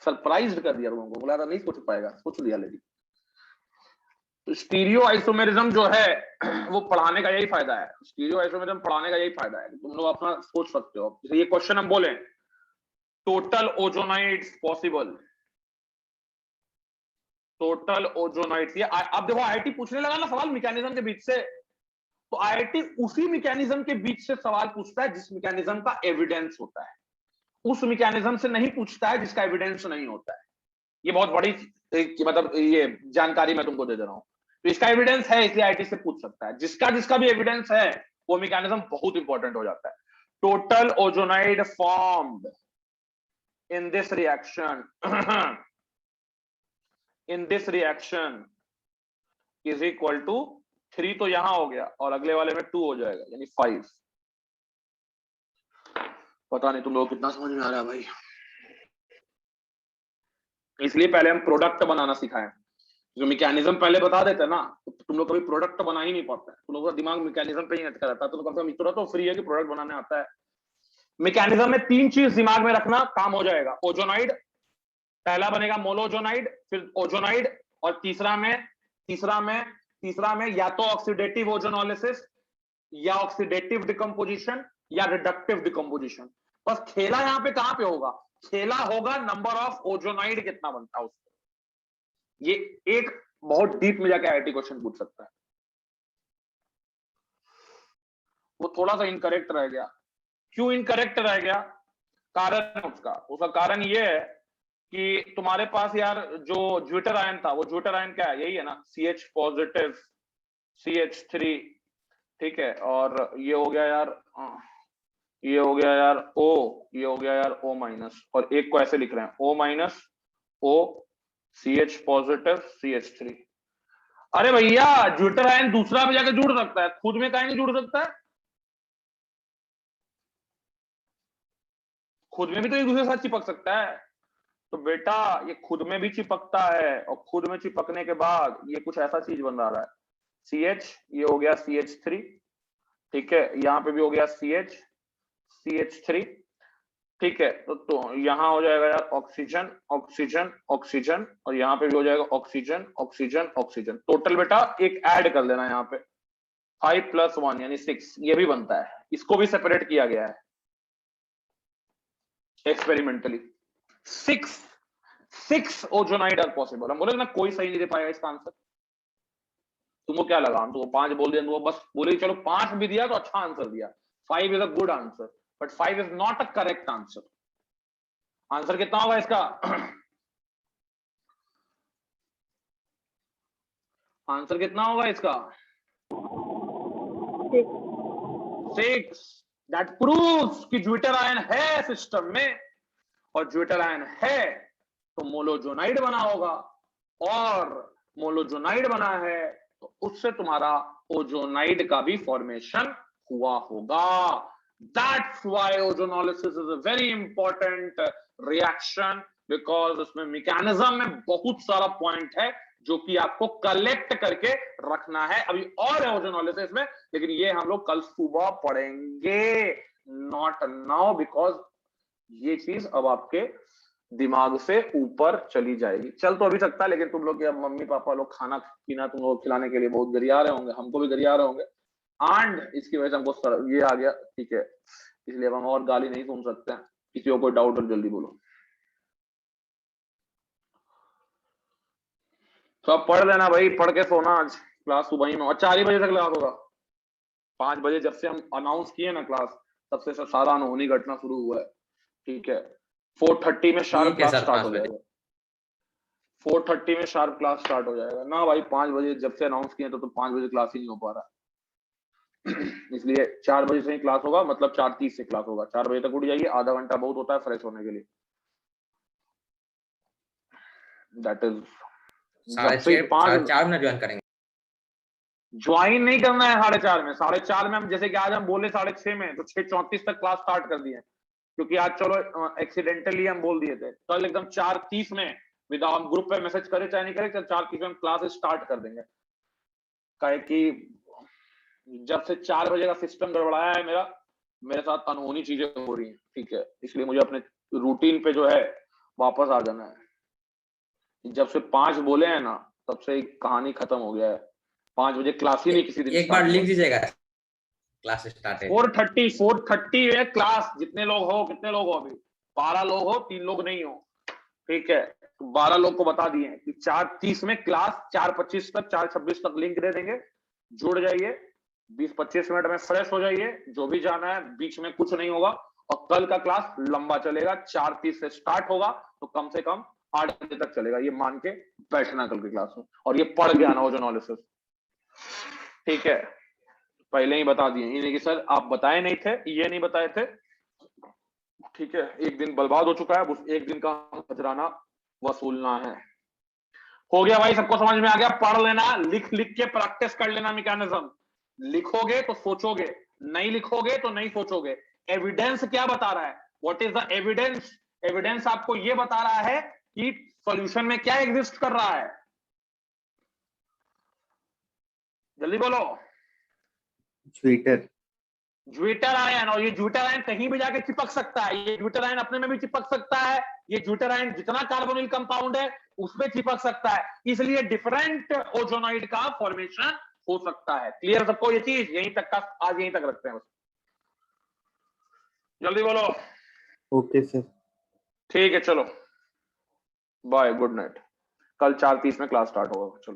सरप्राइज्ड कर दिया लोगों को, बोला था नहीं सोच पाएगा, सोच लिया। लेकिन तो स्टीरियो आइसोमेरिज्म जो है वो पढ़ाने का यही फायदा है। स्टीरियो आइसोमेरिज्म पढ़ाने का यही फायदा है, तुम लोग अपना सोच सकते हो। जैसे ये क्वेश्चन हम बोले टोटल ओजोनाइड्स पॉसिबल, टोटल ओजोनाइड्स। ये अब देखो आईआईटी पूछने लगा ना सवाल मैकेनिज्म के बीच से, तो आईआईटी उसी मैकेनिज्म के बीच से सवाल पूछता है जिस मैकेनिज्म का एविडेंस होता है। उस मैकेनिज्म से नहीं पूछता है जिसका एविडेंस नहीं होता है। ये बहुत बड़ी मतलब ये जानकारी मैं तुमको दे रहा हूं। तो इसका एविडेंस है इसलिए आईटी से पूछ सकता है। जिसका भी एविडेंस है वो मैकेनिज्म बहुत इंपॉर्टेंट हो जाता है। Total ozonide formed in this reaction is equal to 3, तो यहां हो गया, और अगले वाले में 2 हो जाएगा, यानी 5। पता नहीं तुम लोग कितना समझ में आ रहा है भाई। इसलिए पहले हम प्रोडक्ट बनाना सिखाएं। जो मैकेनिज्म पहले बता देते ना, तो तुम लोग कभी प्रोडक्ट बना ही नहीं पाते। तुम लोगों का दिमाग मैकेनिज्म पे ही अटका रहता है। तो कम से कम इतना तो फ्री है कि प्रोडक्ट बनाने आता है। मैकेनिज्म में 3 चीज दिमाग में रखना, काम हो जाएगा। ओजोनाइड पहला बनेगा, मोनोजोनाइड, फिर ओजोनाइड, और तीसरा में या तो ऑक्सीडेटिव ओजोनोलिसिस, या ऑक्सीडेटिव डिकम्पोजिशन, या रिडक्टिव डिकम्पोजिशन। बस खेला यहां पे कहां पे होगा? खेला होगा नंबर ऑफ ओजोनाइड कितना बनता है उसको। ये एक बहुत डीप में जाके आईआईटी क्वेश्चन पूछ सकता है। वो थोड़ा सा इनकरेक्ट रह गया। क्यों इनकरेक्ट रह गया? कारण उसका कारण ये है कि तुम्हारे पास यार जो ज्विटर आयन था, वो ज्विटर आयन क्या है? यही है ना, CH पॉजिटिव CH3, ठीक है। और ये हो गया यार, ये हो गया यार O, ये हो गया यार O माइनस, और एक को ऐसे लिख रहे हैं O minus O CH positive CH3। अरे भैया, ज्विटर आयन दूसरा में जाके जुड़ सकता है, खुद में कहीं नहीं जुड़ सकता है। खुद में भी तो एक दूसरे के साथ चिपक सकता है। तो बेटा ये खुद में भी चिपकता है, और खुद में चिपकने के बाद ये कुछ ऐसा चीज बन रहा है। CH, ये हो गया CH3, ठीक है, यहाँ पे भी हो गया CH, CH3, ठीक है, तो यहाँ हो जाएगा यार ऑक्सीजन ऑक्सीजन ऑक्सीजन, और यहाँ पे भी हो जाएगा ऑक्सीजन ऑक्सीजन ऑक्सीजन। टोटल बेटा एक ऐड कर देना यहाँ पे 5 + 1 यानी 6, ये भी बनता है, इसको भी सेपरेट किया गया है एक्सपेरिमेंटली। 6 ozonide are possible. हम बोले ना कोई सही नहीं दे पाएगा इसका आंसर। तुमको क्या लगा, हम तुमको 5 बोल दिया, तुमको बस बोले चलो 5 भी दिया तो अच्छा आंसर दिया। 5 is a good answer, but 5 is not a correct answer. Answer कितना होगा इसका? आंसर कितना होगा इसका? 6। दैट प्रूव्स कि ज्यूटर आयन है सिस्टम में, और ज्यूटर आयन है तो मोलोजोनाइड बना होगा, और मोलोजोनाइड बना है तो उससे तुम्हारा ओजोनाइड का भी फॉर्मेशन हुआ होगा। That's why ozonolysis is a very important reaction, because उसमें मैकेनिज्म में बहुत सारा पॉइंट है जो कि आपको कलेक्ट करके रखना है। अभी और है ओजोनोलिसिस में, लेकिन ये हम लोग कल सुबह पढ़ेंगे, नॉट नाउ, बिकॉज ये चीज अब आपके दिमाग से ऊपर चली जाएगी। चल तो अभी सकता है, लेकिन तुम लोग के मम्मी पापा लोग खाना पीना तुम लोग खिलाने के लिए बहुत गरिया रहे होंगे, हमको भी गरिया रहे होंगे, एंड इसकी वजह से हमको ये आ गया, ठीक है, इसलिए हम और गाली नहीं सुन सकते हैं। किसी को कोई डाउट हो जल्दी बोलो। तो अब पढ़ लेना भाई, पढ़ के सोना। आज क्लास सुबह ही में, और 4 ही बजे तक क्लास होगा। 5 बजे जब से हम अनाउंस किए ना क्लास, तब से सारा अनहोनी घटना शुरू हुआ है, ठीक है। 4:30 में शार्प क्लास स्टार्ट हो जाएगा। 4:30 में शार्प क्लास स्टार्ट हो जाएगा ना भाई। 5 बजे जब से अनाउंस किए तो 5 बजे क्लास ही नहीं हो पा रहा, इसलिए 4 बजे से ही क्लास होगा, मतलब 4:30 से क्लास होगा। 4 बजे तक उठ जाइए, आधा घंटा बहुत होता है फ्रेश होने के लिए। दैट इज 4:30 में ज्वाइन करेंगे। ज्वाइन नहीं करना है 4:30 में। 4:30 में हम, जैसे कि आज हम बोले 6:30 में, तो 6:34 तक क्लास स्टार्ट कर दिए, क्योंकि आज चलो एक्सीडेंटली हम बोल दिए थे। कल एकदम 4:30 में विदाउट ग्रुप पे मैसेज करे चाहे नहीं करे, 4:30 में हम क्लास स्टार्ट कर देंगे। काहे कि जब से 4 बजे का सिस्टम गड़बड़ाया है मेरे साथ अनहोनी चीजें हो रही हैं, ठीक है, इसलिए मुझे अपने रूटीन पे जो है वापस आ जाना है। जब से 5 बोले हैं ना, तब से कहानी खत्म हो गया है। 5 बजे क्लास ही नहीं किसी दिन। एक बार लिख दीजिएगा क्लास स्टार्ट है 4:30 है क्लास। जितने लोग हो, कितने लोग हो अभी? 12 लोग हो, 3 लोग नहीं हो, ठीक है। तो 12 लोग को बता दिए कि 4:30 में क्लास, 4:25 तक, 4:26 तक लिंक दे देंगे, जुड़ जाइए। 20-25 मिनट में फ्रेश हो जाइए, जो भी जाना है, बीच में कुछ नहीं होगा। और कल का क्लास लंबा चलेगा, 4:30 से स्टार्ट होगा, तो कम से कम 8 बजे तक चलेगा, ये मान के बैठना कल की क्लास में। और ये पढ़ के आना ओजोनोलिसिस, ठीक है, पहले ही बता दिए। ये नहीं कि सर आप बताए नहीं थे, ये नहीं बताए थे, ठीक है। एक दिन बर्बाद हो चुका है, उस एक दिन का नजराना वसूलना है। हो गया भाई, सबको समझ में आ गया? पढ़ लेना, लिख लिख के प्रैक्टिस कर लेना मैकेनिज्म। लिखोगे तो सोचोगे, नहीं लिखोगे तो नहीं सोचोगे। एविडेंस क्या बता रहा है? What is the evidence? Evidence आपको ये बता रहा है कि सॉल्यूशन में क्या एग्जिस्ट कर रहा है। जल्दी बोलो। ज्यूटर आयन, और ये ज्यूटर आयन कहीं भी जाके चिपक सकता है। ये ज्यूटर आयन अपने में भी चिपक सकता है, ये ज्यूटर आयन जितना कार्बोनिल कंपाउंड है उसमें चिपक सकता है, इसलिए डिफरेंट ओजोनॉइड का फॉर्मेशन हो सकता है। क्लियर सबको ये चीज? यहीं तक का आज यहीं तक रखते हैं बस। जल्दी बोलो। Okay sir. ठीक है, चलो बाय, गुड नाइट। कल 4:30 में क्लास स्टार्ट होगा, चलो।